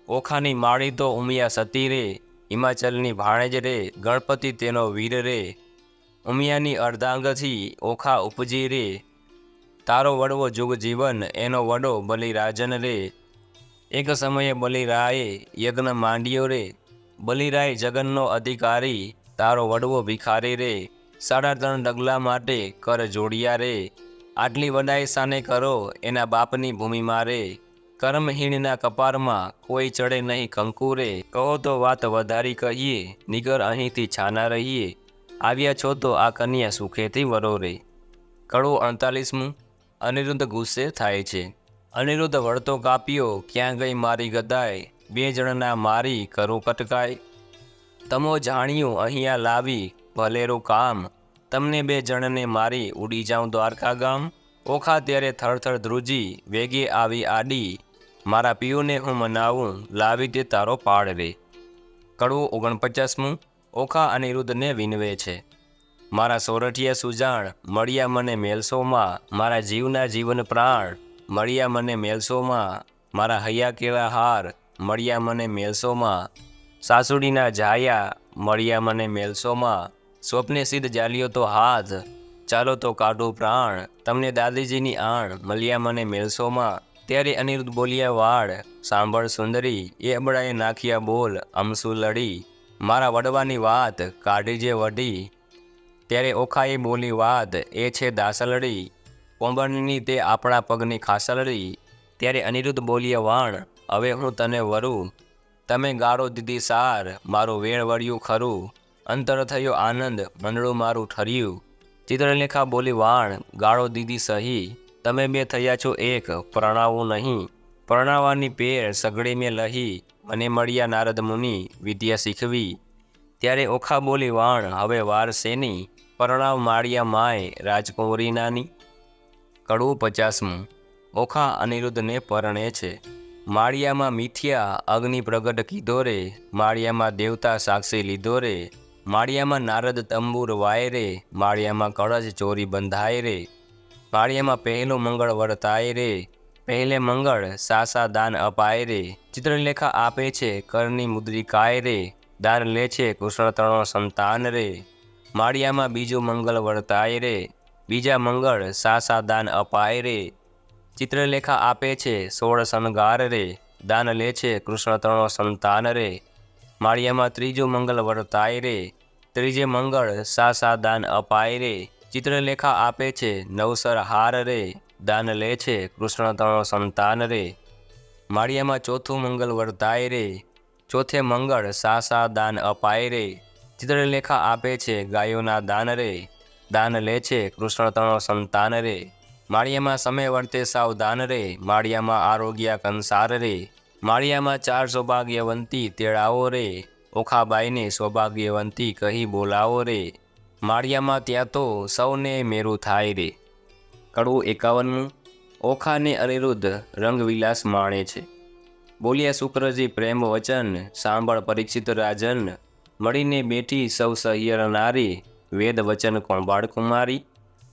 ઓખાની માળી તો ઉમિયા સતી રે. હિમાચલની ભાણેજ રે. ગણપતિ તેનો વીર રે. ઉમિયાની અર્ધાંગથી ઓખા ઉપજી રે. તારો વડવો જુગ જીવન, એનો વડો બલિરાજન રે. એક સમયે બલિરાયે યજ્ઞ માંડ્યો રે. બલિરાય જગનનો અધિકારી, તારો વડવો ભિખારી રે. 3.5 ડગલા માટે કર જોડિયા રે. આટલી વડાઈ સાને કરો એના બાપની ભૂમિમાં રે. કર્મહીણના કપારમાં કોઈ ચડે નહીં કંકુ રે. કહો તો વાત વધારી કહીએ, નિગર અહીંથી છાના રહીએ. આવ્યા છો તો આ કન્યા સુખેથી વરો રે. કડવું 48મું. અનિરુદ્ધ ગુસ્સે થાય છે. અનિરુદ્ધ વળતો કાપ્યો, ક્યાં ગઈ મારી ગદાય. 2 જણના મારી કરું કટકાય. તમો જાણ્યું અહીંયા લાવી ભલેરું કામ. તમને 2 જણને મારી ઉડી જાઉં દ્વારકા ગામ. ઓખા ત્યારે થરથર ધ્રુજી વેગે આવી આડી. મારા પિયુને હું મનાવું લાવી તે તારો પાડ રે. કડવું 49મું. ઓખા અનિરુદ્ધને વિનવે છે. મારા સોરઠિયા સુજાણ મળ્યા મને મેલસોમાં. મારા જીવના જીવન પ્રાણ મળ્યા મને મેલસોમાં. મારા હૈયા કેળા હાર મળ્યા મને મેલસોમાં, સાસુડીના જાયા મળ્યા મને મેલસોમાં, સ્વપ્ને સિદ્ધ જાલ્યો તો હાથ, ચાલો તો કાઢું પ્રાણ, તમને દાદીજીની આણ મળ્યા મને મેલસોમાં. ત્યારે અનિરુદ્ધ બોલ્યા વાળ સાંભળ સુંદરી, એ અબડાએ નાખ્યા બોલ અમસુ લડી, મારા વડવાની વાત કાઢી જે વડી. ત્યારે ઓખાએ બોલી વાત એ છે દાસલડી, કોંબણની તે આપણા પગની ખાસલડી. ત્યારે અનિરુદ્ધ બોલ્યા વાણ હવે હું તને વરું, તમે ગાળો દીધી સાર મારું વેણ વળ્યું ખરું, અંતર થયો આનંદ મંડળું મારું ઠર્યું. ચિત્રલેખા બોલી વાણ ગાળો દીધી સહી, તમે બે થયા છો એક પરણાવું નહીં, પરણાવાની પેર સગડે મેં લહી, મને મળ્યા નારદ મુનિ વિદ્યા શીખવી. ત્યારે ઓખા બોલી વાણ હવે વાર શેની, પરણાવ માળિયા માય રાજકુંવરી નાની. કડવું 50મું. ઓખા અનિરુદ્ધને પરણે છે. માળિયામાં મિથ્યા અગ્નિ પ્રગટ કીધો રે, માળિયામાં દેવતા સાક્ષી લીધો રે, માળિયામાં નારદ તંબુર વાય રે, માળિયામાં કળશ ચોરી બંધાય રે, માળિયામાં પહેલું મંગળ વર્તાય રે, પહેલે મંગળ સાસા દાન અપાય રે. ચિત્રલેખા આપે છે કરની મુદ્રિકાય રે, દાન લે છે કૃષ્ણ તણો સંતાન રે, માળિયામાં બીજું મંગળ વર્તાય રે, બીજા મંગળ સાસા દાન અપાય રે. ચિત્રલેખા આપે છે 16 શણગાર રે, દાન લે છે કૃષ્ણ તણો સંતાન રે, માળિયામાં ત્રીજું મંગળ વર્તાય રે, ત્રીજે મંગળ સાસા દાન અપાય રે. ચિત્રલેખા આપે છે 9 હાર રે, દાન લે છે કૃષ્ણ તણો સંતાન રે, માળિયામાં ચોથું મંગળ વર્તાય રે, ચોથે મંગળ સાસા દાન અપાય રે. ચિત્રલેખા આપે છે ગાયોના દાન રે, દાન લે છે કૃષ્ણ તણો સંતાન રે, માળિયામાં સમય વર્તે સાવધાન રે, માળિયામાં આરોગ્ય કંસાર રે, માળિયામાં 4 સૌભાગ્યવંતી તેડાવો રે, ઓખાબાઈને સૌભાગ્યવંતી કહી બોલાવો રે, માળિયામાં ત્યાં તો સૌને મેરું થાય રે. કડવું 51મું. ઓખાને અનિરુદ્ધ રંગવિલાસ માણે છે. બોલ્યા શુક્રજી પ્રેમ વચન, સાંભળ પરીક્ષિત રાજન, મળીને બેઠી સૌ સહિયર નારી, વેદ વચન કોંબાળ કુમારી,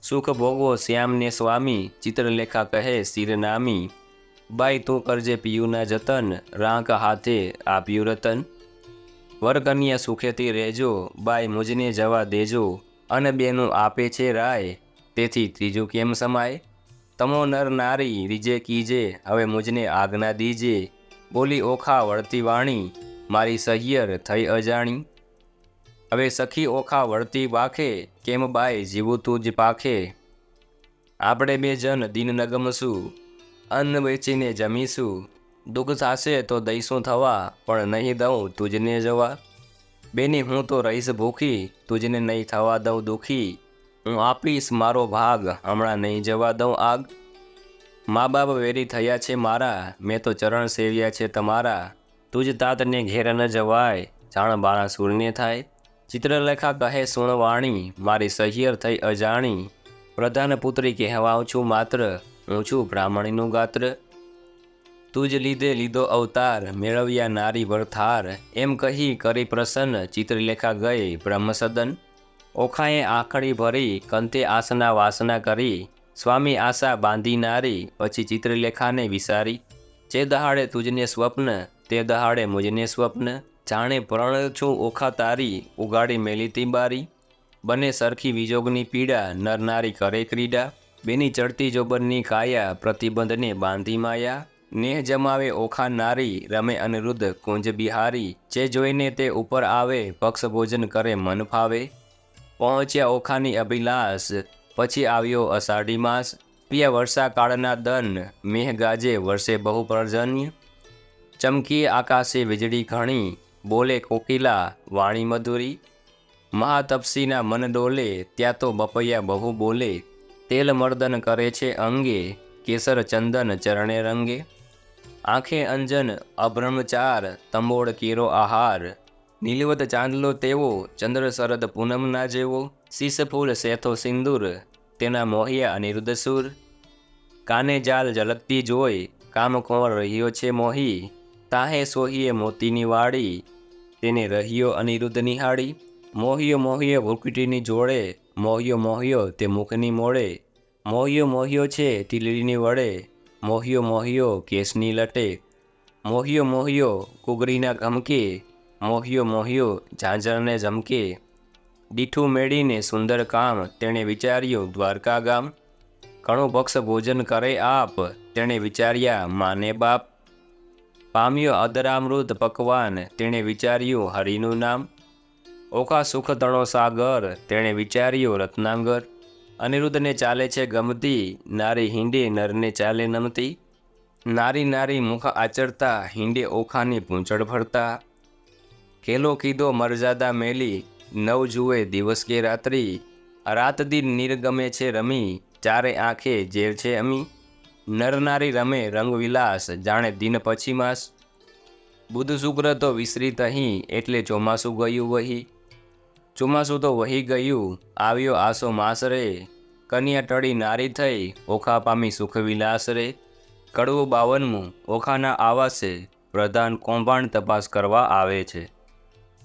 સુખ ભોગવો શ્યામને સ્વામી, ચિત્રલેખા કહે શિરનામી, બાઈ તું કરજે પિયુના જતન, રાંક હાથે આપ્યું રતન, વરકન્યા સુખેથી રહેજો, બાઈ મુજને જવા દેજો, અને બેનું આપે છે રાય, તેથી ત્રીજું કેમ સમાય, તમો નર નારી રીજે કીજે, હવે મુજને આજ્ઞા દીજે. બોલી ઓખા વળતી વાણી, મારી સહિયર થઈ અજાણી. હવે સખી ઓખા વળતી વાખે, કેમ બાઈ જીવું તું જ પાખે, આપણે બે જન દિન નગમશું, અન્ન વેચીને જમીશું, દુઃખ થશે તો દઈશું થવા, પણ નહીં દઉં તુજને જવા. બેની હું તો રહીશ ભૂખી, તુજને નહીં થવા દઉં દુઃખી, હું આપીશ મારો ભાગ હમણાં નહીં જવા દઉં આગ. મા બાપ વેરી થયા છે મારા, મેં તો ચરણ સેવ્યા છે તમારા, તુજ તાતને ઘેર ન જવાય, જાણ બાણા સૂરને થાય. ચિત્રલેખા કહે સુણ વાણી, મારી સહિયર થઈ અજાણી, પ્રધાન પુત્રી કહેવાઉં છું માત્ર, હું છું બ્રાહ્મણીનું ગાત્ર. તુજ લીધે લીધો અવતાર, મેળવ્યા નારી વરથાર, એમ કહી કરી પ્રસન્ન, ચિત્રલેખા ગઈ બ્રહ્મસદન. ઓખાએ આંખડી ભરી, કંતે આસના વાસના કરી, સ્વામી આશા બાંધી નારી, પછી ચિત્રલેખાને વિસારી, જે દહાડે તુજને સ્વપ્ન, તે દહાડે મુજને સ્વપ્ન, જાણે પ્રણ છું ઓખા તારી, ઉગાડી મેલી તીબારી, બને સરખી વિજોગની પીડા, નર નારી કરે ક્રીડા, બેની ચડતી જોબનની કાયા, પ્રતિબંધને બાંધી માયા, નેહ જમાવે ઓખા નારી, રમે અનિરુદ્ધ કુંજ બિહારી, જે જોઈને તે ઉપર આવે, પક્ષ ભોજન કરે મન ફાવે. પહોંચ્યા ઓખાની અભિલાષ, પછી આવ્યો અષાઢી માસ, પિયા વર્ષા કાળના દન, મેહ ગાજે વર્ષે બહુ પર્જન્ય, ચમકી આકાશે વીજળી ઘણી, બોલે કોકિલા વાણી મધુરી, મહાતપસીના મન ડોલે, ત્યાં તો બપૈયા બહુ બોલે, તેલ મર્દન કરે છે અંગે, કેસર ચંદન ચરણે રંગે, આંખે અંજન અબ્રહ્મચાર, તંબોળ કેરો આહાર, નીલવત ચાંદલો તેવો, ચંદ્ર શરદ પૂનમના જેવો, શીશ ફૂલ શેથો સિંદૂર, તેના મોહિયા અનિરુદ્ધ સુર, કાને જાલ ઝલકતી જોઈ, કામ કોણ રહ્યો છે મોહી, તાહે સોહીએ મોતીની વાડી, તેને રહ્યો અનિરુદ્ધ નિહાળી, મોહિયો મોહિયો ભૂકટીની જોડે, મોહિયો મોહિયો તે મુખની મોડે, મોહિયો મોહિયો છે ટીલડીની વડે, મોહિયો મોહિયો કેસની લટે, મોહિયો મોહિયો કુગરીના ઘમકે, મોહિયો મોહિયો ઝાંઝરને ઝમકે, દીઠું મેળીને સુંદર કામ તેણે વિચાર્યું દ્વારકા ગામ, ઘણું પક્ષ ભોજન કરે આપ તેણે વિચાર્યા માને બાપ, પામ્યો અદરામૃત પકવાન તેણે વિચાર્યું હરિનું નામ, ઓખા સુખ તણો સાગર તેણે વિચાર્યું રત્નાંગર, અનિરુદ્ધને ચાલે છે ગમતી નારી હિંડે નરને ચાલે નમતી, નારી નારી મુખ આચરતા હિંડે ઓખાની પૂંછડ ફરતા, ખેલો કીધો મરજાદા મેલી નવ જુએ દિવસ કે રાત્રિ, રાત દિન નિર્ગમે છે રમી ચારે આંખે ઝેર છે અમી, નર નારી રમે રંગવિલાસ જાણે દિન પછી માસ, બુધ શુક્ર તો વિસરી તહીં એટલે ચોમાસું ગયું વહી, ચોમાસું તો વહી ગયું આવ્યો આસો માસ રે, કન્યા ટળી નારી થઈ ઓખા પામી સુખ વિલાસ રે, કડવું 52મું ઓખાના આવાસે પ્રધાન કૌભાંડ તપાસ કરવા આવે છે,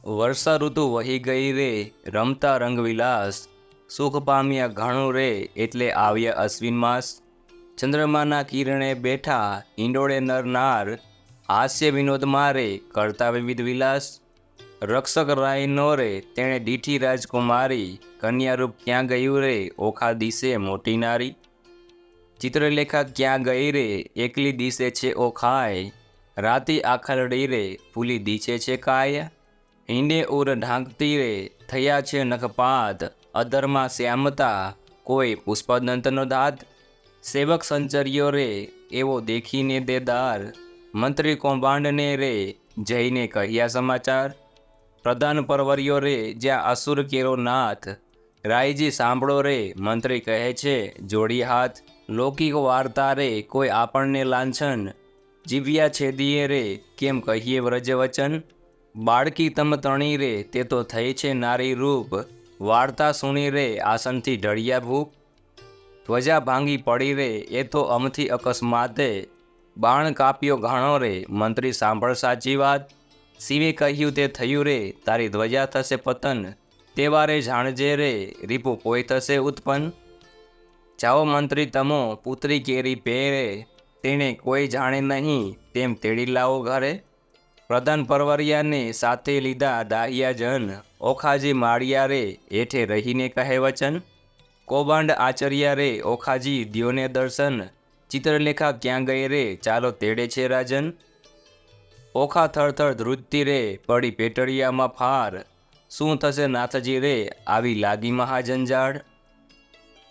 વર્ષા ઋતુ વહી ગઈ રે રમતા રંગવિલાસ, સુખ પામ્યા ઘણું રે એટલે આવ્યા અશ્વિન માસ, ચંદ્રમાના કિરણે બેઠા ઈંડોળે નર નાર, હાસ્ય વિનોદ મારે કરતા વિવિધ વિલાસ, રક્ષક રાય નો રે તેણે દીઠી રાજકુમારી, કન્યારૂપ ક્યાં ગયું રે ઓખા દિશે મોટી નારી, ચિત્રલેખા ક્યાં ગઈ રે એકલી દિશે છે ઓખાય, રાતી આખલડી રે ફૂલી દીશે છે કાય, હિંડે ઉર ઢાંકતી રે થયા છે નખપાત, અધરમાં શ્યામતા કોઈ પુષ્પદંતનો દાંત, સેવક સંચર્યો રે એવો દેખીને દેદાર, મંત્રી કૌભાંડને રે જઈને કહ્યા સમાચાર, પ્રધાન પરવર્યો રે જ્યાં અસુર કેરો નાથ, રાયજી સાંભળો રે મંત્રી કહે છે જોડી હાથ, લૌકિક વાર્તા રે કોઈ આપણને લાંછન, જીવ્યા છેદીએ રે કેમ કહીએ વ્રજ વચન, બાળકી તમ તણી રે તે તો થઈ છે નારી રૂપ, વાર્તા સુણી રે આસનથી ઢળ્યા ભૂપ, ધ્વજા ભાંગી પડી રે એ તો અમથી અકસ્માતે, બાણ કાપ્યો ઘાણો રે મંત્રી સાંભળ સાચી વાત, શિવે કહ્યું તે થયું રે તારી ધ્વજા થશે પતન, તે વારે જાણજે રે રીપુ કોઈ થશે ઉત્પન્ન, જાઓ મંત્રી તમો પુત્રી કેરી પહેરે, તેણે કોઈ જાણે નહીં તેમ તેડી લાવો ઘરે, પ્રધાન પરવરિયાને સાથે લીધા દાહિયા જન, ઓખાજી માળિયા રે હેઠે રહીને કહે વચન, કૌભાંડ આચર્યા રે ઓખાજી દ્યોને દર્શન, ચિત્રલેખા ક્યાં ગઈ રે ચાલો તેડે છે રાજન, ઓખા થરથર ધ્રુજતી રે પડી પેટડિયામાં ફાર, શું થશે નાથજી રે આવી લાગી મહાજંજાળ,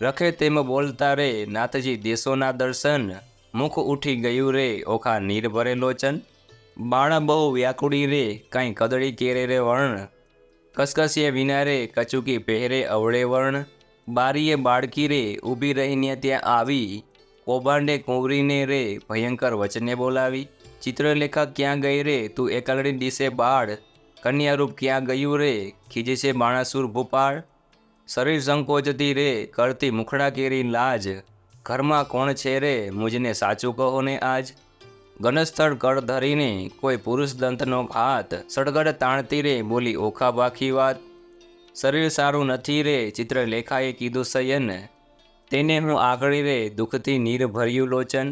રખે તેમ બોલતા રે નાથજી દેશોના દર્શન, મુખ ઉઠી ગયું રે ઓખા નીર ભરે લોચન, બાણા બહુ વ્યાકુડી રે કાંઈ કદળી કેરે રે વર્ણ, કસકસીએ વિના રે કચુકી પહેરે અવળે વર્ણ, બારીએ બાળકી રે ઊભી રહીને ત્યાં આવી, કૌભાંડે કુંવરીને રે ભયંકર વચને બોલાવી, ચિત્રલેખા ક્યાં ગઈ રે તું એકલડી દિશે બાળ, કન્યારૂપ ક્યાં ગયું રે ખીજે છે બાણાસુર ભૂપાળ, શરીર સંકોચતી રે કરતી મુખડા કેરી લાજ, ઘરમાં કોણ છે રે મુજને સાચું કહો ને આજ, ગણસ્થળ કળ ધરીને કોઈ પુરુષ દંતનો ઘાત, સળગડ તાણતી રે બોલી ઓખા બાખી વાત, શરીર સારું નથી રે ચિત્રલેખાએ કીધું શયન, તેને હું આગળી રે દુઃખથી નીર ભર્યું લોચન,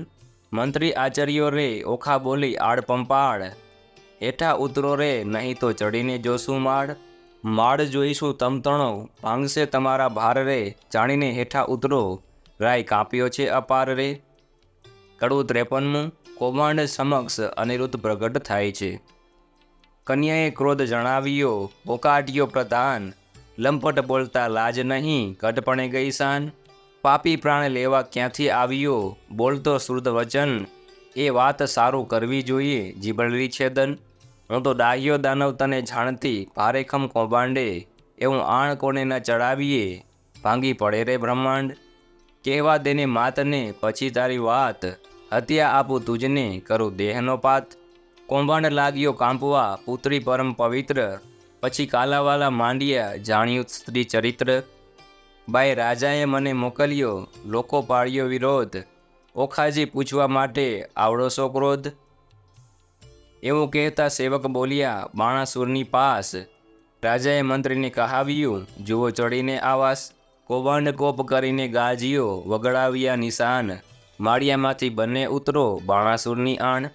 મંત્રી આચર્યો રે ઓખા બોલી આડ પંપાળ, હેઠા ઉતરો રે નહીં તો ચડીને જોશું માળ, માળ જોઈશું તમતણો ભાંગશે તમારા ભાર રે, જાણીને હેઠા ઉતરો રાય કાપ્યો છે અપાર રે, કડવું 53મું કૌભાંડ સમક્ષ અનિરુદ્ધ પ્રગટ થાય છે, કન્યાએ ક્રોધ જણાવ્યો પોકાટ્યો પ્રધાન, લંપટ બોલતા લાજ નહીં ઘટપણે ગઈ શાન, પાપી પ્રાણ લેવા ક્યાંથી આવ્યો બોલતો શુદ્ધ વચન, એ વાત સારું કરવી જોઈએ જીબડલી છેદન, હું તો ડાહ્યો દાનવ તને જાણતી ભારેખમ કૌભાંડે, એવું આણ કોને ન ચડાવીએ ભાંગી પડે રે બ્રહ્માંડ, કહેવા દેને માતને પછી તારી વાત, હત્યા આપું તુજને કરું દેહનો પાત, કૌભાંડ લાગ્યો કાંપવા પુત્રી પરમ પવિત્ર, પછી કાલાવાલા માંડ્યા જાણ્યું સ્ત્રી ચરિત્ર, બાઈ રાજાએ મને મોકલ્યો લોકો પાડ્યો વિરોધ, ઓખાજી પૂછવા માટે આવડો સો ક્રોધ, એવું કહેતા સેવક બોલ્યા બાણાસુરની પાસ, રાજાએ મંત્રીને કહાવ્યું જુઓ ચડીને આવાસ, કૌભાંડ કોપ કરીને ગાજ્યો વગડાવ્યા નિશાન, માળિયામાંથી બંને ઉતરો બાણાસુરની આણ,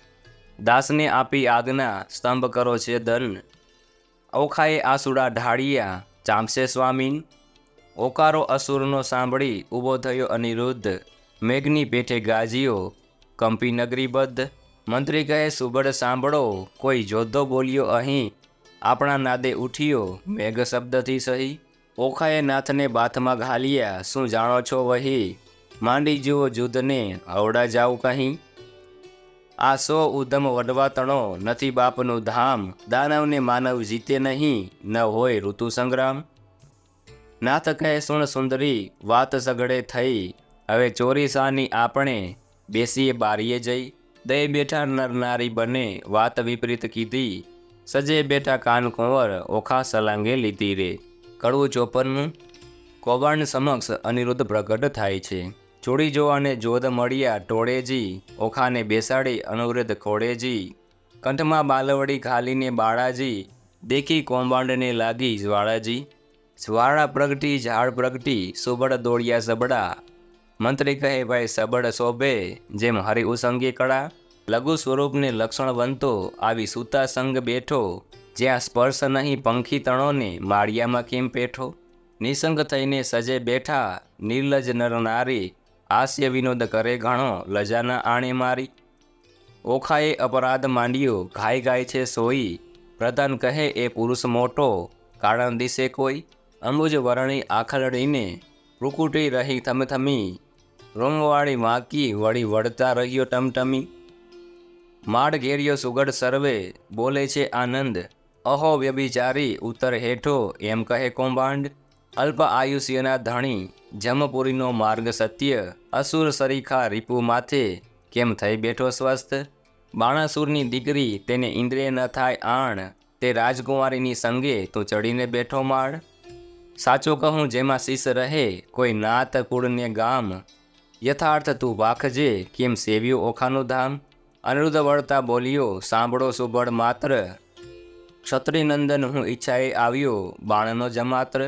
દાસને આપી આજ્ઞા સ્તંભ કરો છે દન, ઓખાએ આસુડા ઢાળિયા ચામશે સ્વામીન, ઓકારો અસુરનો સાંભળી ઊભો થયો અનિરુદ્ધ, મેઘની પેઠે ગાજીઓ કંપી નગરી બદ્ધ, મંત્રી કહે સુબળ સાંભળો કોઈ જોધો બોલ્યો અહીં, આપણા નાદે ઉઠ્યો મેઘ શબ્દથી સહી, ઓખાએ નાથને બાથમાં ઘાલ્યા શું જાણો છો વહી, માંડી જુઓ જુદ્ધને હવડા જાવ કહી, આ સો ઉધમ વડવા તણો નથી બાપનું ધામ, દાનવને માનવ જીતે નહીં ન હોય ઋતુ સંગ્રામ, નાથ કહે સુણ સુંદરી વાત સઘળે થઈ, હવે ચોરી સાની આપણે બેસીએ બારીએ જઈ, દઈ બેઠા નર નારી બને વાત વિપરીત કીધી, સજે બેઠા કાન કુંવર ઓખા સલાંગે લીધી રે. કડવું 54 કૌભાંડ સમક્ષ અનિરુદ્ધ પ્રગટ થાય છે. જોડી જોવાને જોધ મળ્યા ટોળેજી, ઓખાને બેસાડી અનુરુદ્ધ ખોડેજી, કંઠમાં બાલવડી ખાલીને બાળાજી, દેખી કૌભાંડને લાગી જ્વાળાજી, જ્વાળા પ્રગટી ઝાડ પ્રગટી સુબળ દોડ્યા સબડા, મંત્રી કહે ભાઈ સબળ શોભે જેમ હરિ ઉસંગી કળા, લઘુ સ્વરૂપને લક્ષણવંતો આવી સૂતા સંગ બેઠો, જ્યાં સ્પર્શ નહીં પંખી તણોને માળિયામાં કેમ પેઠો, નિસંગ થઈને સજે બેઠા નિર્લજ નર નારી, હાસ્ય વિનોદ કરે ઘણો લજાના આણે મારી, ઓખાએ અપરાધ માંડ્યો ઘાય ગાય છે સોઈ, પ્રધાન કહે એ પુરુષ મોટો કારણ દિશે કોઈ, અંબુજ વરણી આખલડીને રૂકુટી રહી થમથમી, રોમવાળી વાંકી વળી વળતા રહ્યો ટમટમી, માડ ઘેર્યો સુગડ સર્વે બોલે છે આનંદ, અહો વ્યભિચારી ઉત્તર હેઠો એમ કહે કૌભાંડ, અલ્પ આયુષ્યના ધણી જમપુરીનો માર્ગ સત્ય, અસુર સરીખા રીપુ માથે કેમ થઈ બેઠો સ્વસ્થ, બાણાસુરની દીકરી તેને ઇન્દ્રિય ન થાય આણ, તે રાજકુમારીની સંગે તું ચડીને બેઠો માળ, સાચું કહું જેમાં શીશ રહે કોઈ નાત કુળને ગામ, યથાર્થ તું વાખજે કેમ સેવ્યું ઓખાનું ધામ, અનિરુદ્ધ વળતા બોલ્યો સાંભળો સુબળ માત્ર, ક્ષત્રિનંદન હું ઈચ્છાએ આવ્યો બાણનો જમાત્ર,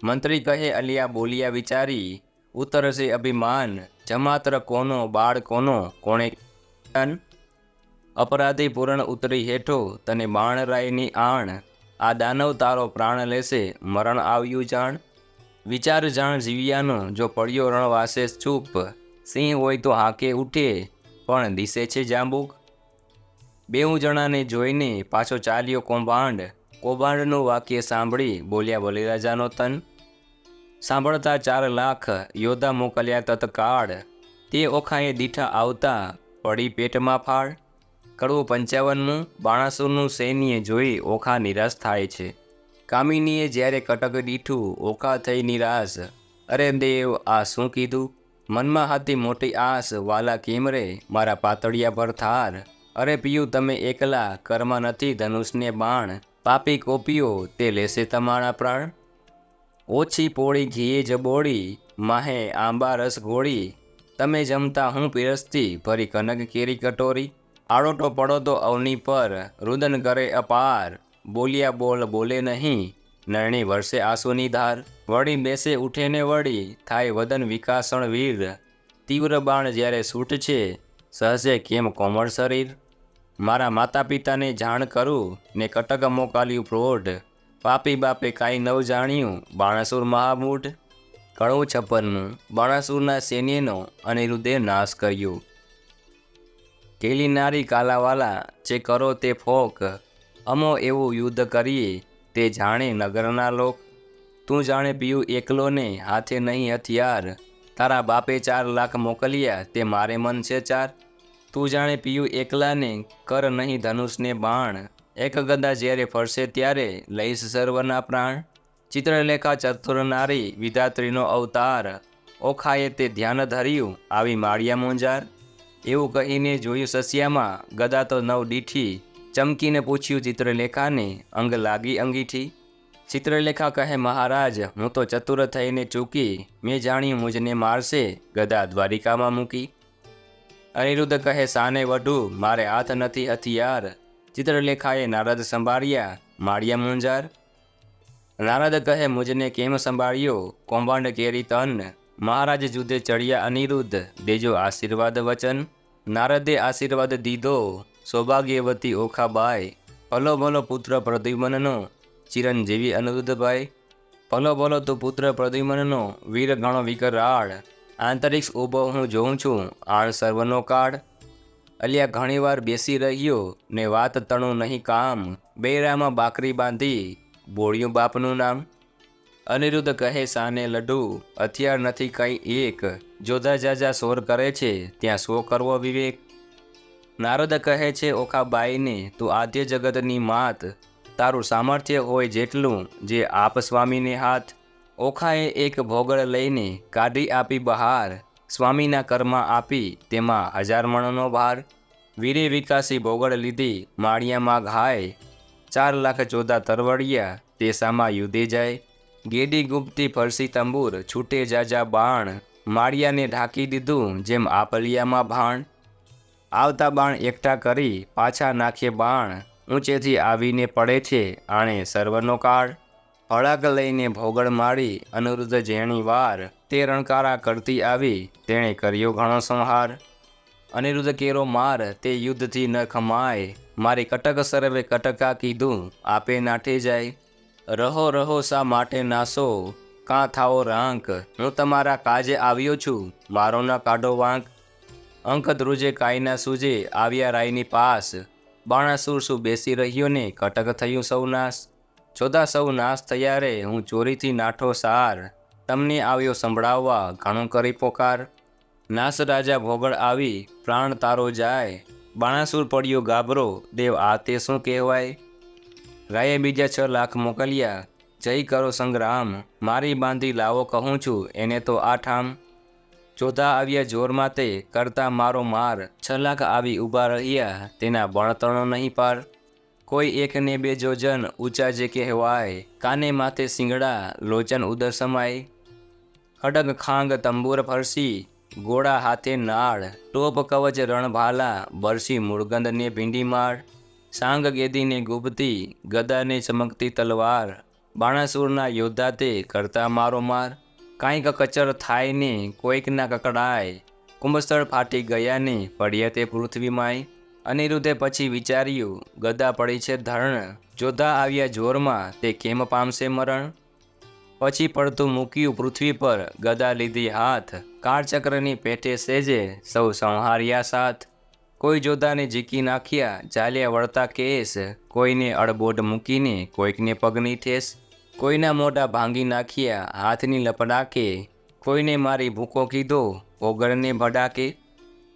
મંત્રી કહે અલિયા બોલિયા વિચારી, ઉતરશે અભિમાન જમાત્ર કોનો બાળ કોનો કોણે, અપરાધી પૂરણ ઉતરી હેઠો તને બાણરાયની આણ, આ દાનવ તારો પ્રાણ લેશે મરણ આવ્યું જાણ, વિચાર જાણ જીવ્યાનો જો પડ્યો રણવાસે ચૂપ, સિંહ હોય તો હાકે ઉઠે પણ દિશે છે જાંબુક, બેઉ જણાને જોઈને પાછો ચાલ્યો કૌભાંડ, કૌભાંડનું વાક્ય સાંભળી બોલ્યા બલિરાજાનો તન, સાંભળતા 4 લાખ યોદ્ધા મોકલ્યા તત્કાળ, તે ઓખાએ દીઠા આવતા પડી પેટમાં ફાળ, કડવું 55 બાણાસુરનું સૈન્ય જોઈ ઓખા નિરાશ થાય છે, કામિનીએ જ્યારે કટક દીઠું ઓખા થઈ નિરાશ, અરે દેવ આ શું કીધું, મનમાં હતી મોટી આસ વાલા કેમ રે મારા પાતળિયા પર થાર, અરે પિયું તમે એકલા કરમાં નથી ધનુષને બાણ, પાપી કોપીઓ તે લેશે તમારા પ્રાણ, ઓછી પોળી ઘીએ જબોળી માહે આંબા રસ ગોળી, તમે જમતા હું પીરસતી ભરી કનક કેરી કટોરી, આડોટો પડો તો અવની પર રુદન કરે અપાર, બોલ્યા બોલ બોલે નહીં નરણી વર્ષે આંસુની ધાર, વળી બેસે ઉઠે ને વળી થાય વદન વિકાસણ વીર, તીવ્ર બાણ જ્યારે છૂટ છે સહજે કેમ કોમળ શરીર, મારા માતા પિતાને જાણ કરું ને કટક મોકાલ્યું પ્રૌઢ, પાપી બાપે કાંઈ નવ જાણ્યું બાણાસુર મહામૂઢ. કડવું 56 બાણાસુરના સૈન્યનો અનિરુદ્ધે નાશ કર્યો. કેલી નારી કાલાવાલા જે કરો તે ફોક, અમો એવું યુદ્ધ કરીએ તે જાણે નગરના લોક, તું જાણે પીયું એકલો ને હાથે નહીં હથિયાર, તારા બાપે 4 લાખ મોકલ્યા તે મારે મન છે 4, તું જાણે પીયું એકલાને કર નહીં ધનુષને બાણ, એક ગદા જ્યારે ફરશે ત્યારે લઈશ સર્વના પ્રાણ, ચિત્રલેખા ચતુર નારી વિધાત્રીનો અવતાર, ઓખાએ તે ધ્યાન ધર્યું આવી માળિયા મોંજાર, એવું કહીને જોયું સસ્યામાં ગદા તો 9 દીઠી, ચમકીને પૂછ્યું ચિત્રલેખાને અંગ લાગી અંગીઠી, ચિત્રલેખા કહે મહારાજ હું તો ચતુર થઈને ચૂકી, મેં જાણ્યું મુજને મારશે ગદા દ્વારિકામાં મૂકી. અનિરુદ્ધ કહે સાને વઢુ મારે હાથ નથી હથિયાર, ચિત્રલેખાએ નારદ સંભાળ્યા માળિયા મુંજાર, નારદ કહે મુજને કેમ સંભાળ્યો કૌભાંડ કેરી તન, મહારાજ જુદે ચડ્યા અનિરુદ્ધ, દેજો આશીર્વાદ વચન. નારદે આશીર્વાદ દીધો, સૌભાગ્યવતી ઓખાબાઈ. ભલો ભલો પુત્ર પ્રદ્યુમ્નનો, ચિરંજીવી અનિરુદ્ધભાઈ. ભલો ભલો તું પુત્ર પ્રદ્યુમ્નનો, વીર ગણો વિકરાળ. આંતરિક્ષ ઊભો હું જોઉં છું, આણ સર્વનો કાળ. અલિયા ઘણીવાર બેસી રહ્યો, ને વાત તણું નહીં કામ. બેરામાં બાકરી બાંધી, બોળ્યું બાપનું નામ. અનિરુદ્ધ કહે સાને લડુ, હથિયાર નથી કંઈ એક. જોધા જાજા સોર કરે છે, ત્યાં શો કરવો વિવેક. નારદ કહે છે ઓખાબાઈને, તું આદ્ય જગતની માત. તારું સામર્થ્ય હોય જેટલું, જે આપ સ્વામીને હાથ. ઓખાએ એક ભોગળ લઈને કાઢી આપી બહાર. સ્વામીના કર્મા આપી, તેમાં 1000 મણનો ભાર. વીરે વિકાસી ભોગળ લીધી, માળિયામાં ઘાય. 4 લાખ ચોદા તરવડિયા, તે સામા યુધે જાય. ગેડી ગુપ્તી ફરસી તંબુર, છૂટે જાજા બાણ. માળિયાને ઢાંકી દીધું, જેમ આપલિયામાં ભાણ. આવતા બાણ એકઠા કરી, પાછા નાખીએ બાણ. ઊંચેથી આવીને પડે છે, આણે સર્વનો કાળ. હળાક લઈને ભોગળ મારી, અનિરુદ્ધ જેણી વાર. તે રણકારા કરતી આવી, તેણે કર્યો ઘણો સંહાર. અનિરુદ્ધ કેરો માર, તે યુદ્ધથી ન ખમાય. મારી કટક સર્વે કટકા કીધું, આપે નાઠે જાય. રહો રહો શા માટે નાસો, કાં થાઓ રાંક. હું તમારા કાજે આવ્યો છું, મારો ન કાઢો વાંક. અંક ધ્રુજે કાંઈ ના સૂજે, આવ્યા રાયની પાસ. બાણાસુર શું બેસી રહ્યો ને, કટક થયું સૌ નાશ. ચોદા સૌ નાશ થયા રે, હું ચોરીથી નાઠો સાર. તમને આવ્યો સંભળાવવા, ઘણું કરી પોકાર. નાસ રાજા ભોગળ આવી, પ્રાણ તારો જાય. બાણાસુર પડ્યો ગાબરો, દેવ આ તે શું કહેવાય. રાયે બીજા 6 લાખ મોકલ્યા, જય કરો સંગ્રામ. મારી બાંધી લાવો કહું છું, એને તો આ ઠામ. ચોથા આવ્યા જોરમાં તે, કરતા મારો માર. 6 લાખ આવી ઊભા રહ્યા, તેના બણતણો નહીં પાર. કોઈ એકને 2 જોજન, ઊંચા જે કહેવાય. કાને માથે સિંગડા, લોચન ઉદર સમાય. ખડગ ખાંગ તંબુર ફરસી, ગોળા હાથે નાળ. ટોપ કવચ રણભાલા, બરસી મૂળગંધ ને ભીંડી માળ. સાંગ ગેદીને ગુબતી, ગદાને ચમકતી તલવાર. બાણાસુરના યોદ્ધા તે, કરતા મારો માર. કાંઈક કચર થાય ને, કોઈકના કકડાય. કુંભસ્થળ ફાટી ગયા ને, પડ્યા તે પૃથ્વીમાંય. અનિરુદ્ધે પછી વિચાર્યું, ગદા પડી છે ધરણ. જોધા આવ્યા જોરમાં, તે કેમ પામશે મરણ. પછી પડતું મૂક્યું પૃથ્વી પર, ગદા લીધી હાથ. કાળચક્રની પેઠે સેજે, સૌ સંહાર્યા સાથ. કોઈ જોધાને ઝીકી નાખ્યા, ચાલ્યા વળતા કેસ. કોઈને અડબોડ મૂકીને, કોઈકને પગની ઠેસ. કોઈના મોઢા ભાંગી નાખ્યા, હાથની લપડાકે. કોઈને મારી ભૂકો કીધો, ઓગળને ભડાકે.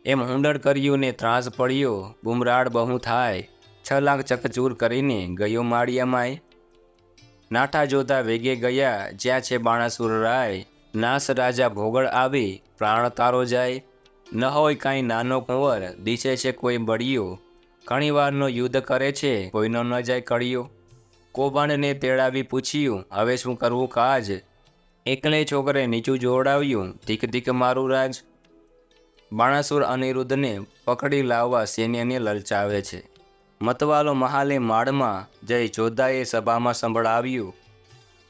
એમ હુંડળ કર્યું ને ત્રાસ પડ્યો, બુમરાળ બહુ થાય. 6 લાખ ચકચૂર કરીને ગયો માળિયામાંય. નાઠા જોધા વેગે ગયા, જ્યાં છે બાણાસુર રાય. નાસ રાજા ભોગળ આવી, પ્રાણ તારો જાય. ન હોય કાંઈ નાનો કુંવર, દિશે છે કોઈ બળિયો. ઘણીવારનો યુદ્ધ કરે છે, કોઈનો ન જાય કળિયો. કૌભાંડને તેડાવી પૂછ્યું, હવે શું કરવું કાજ. એકલે છોકરે નીચું જોડાવ્યું, ધીક ધીક મારું રાજ. બાણાસુર અનિરુદ્ધને પકડી લાવવા સૈન્યને લલચાવે છે. મતવાલો મહાલે માળમાં, જય જોધાએ સભામાં સંભળાવ્યું.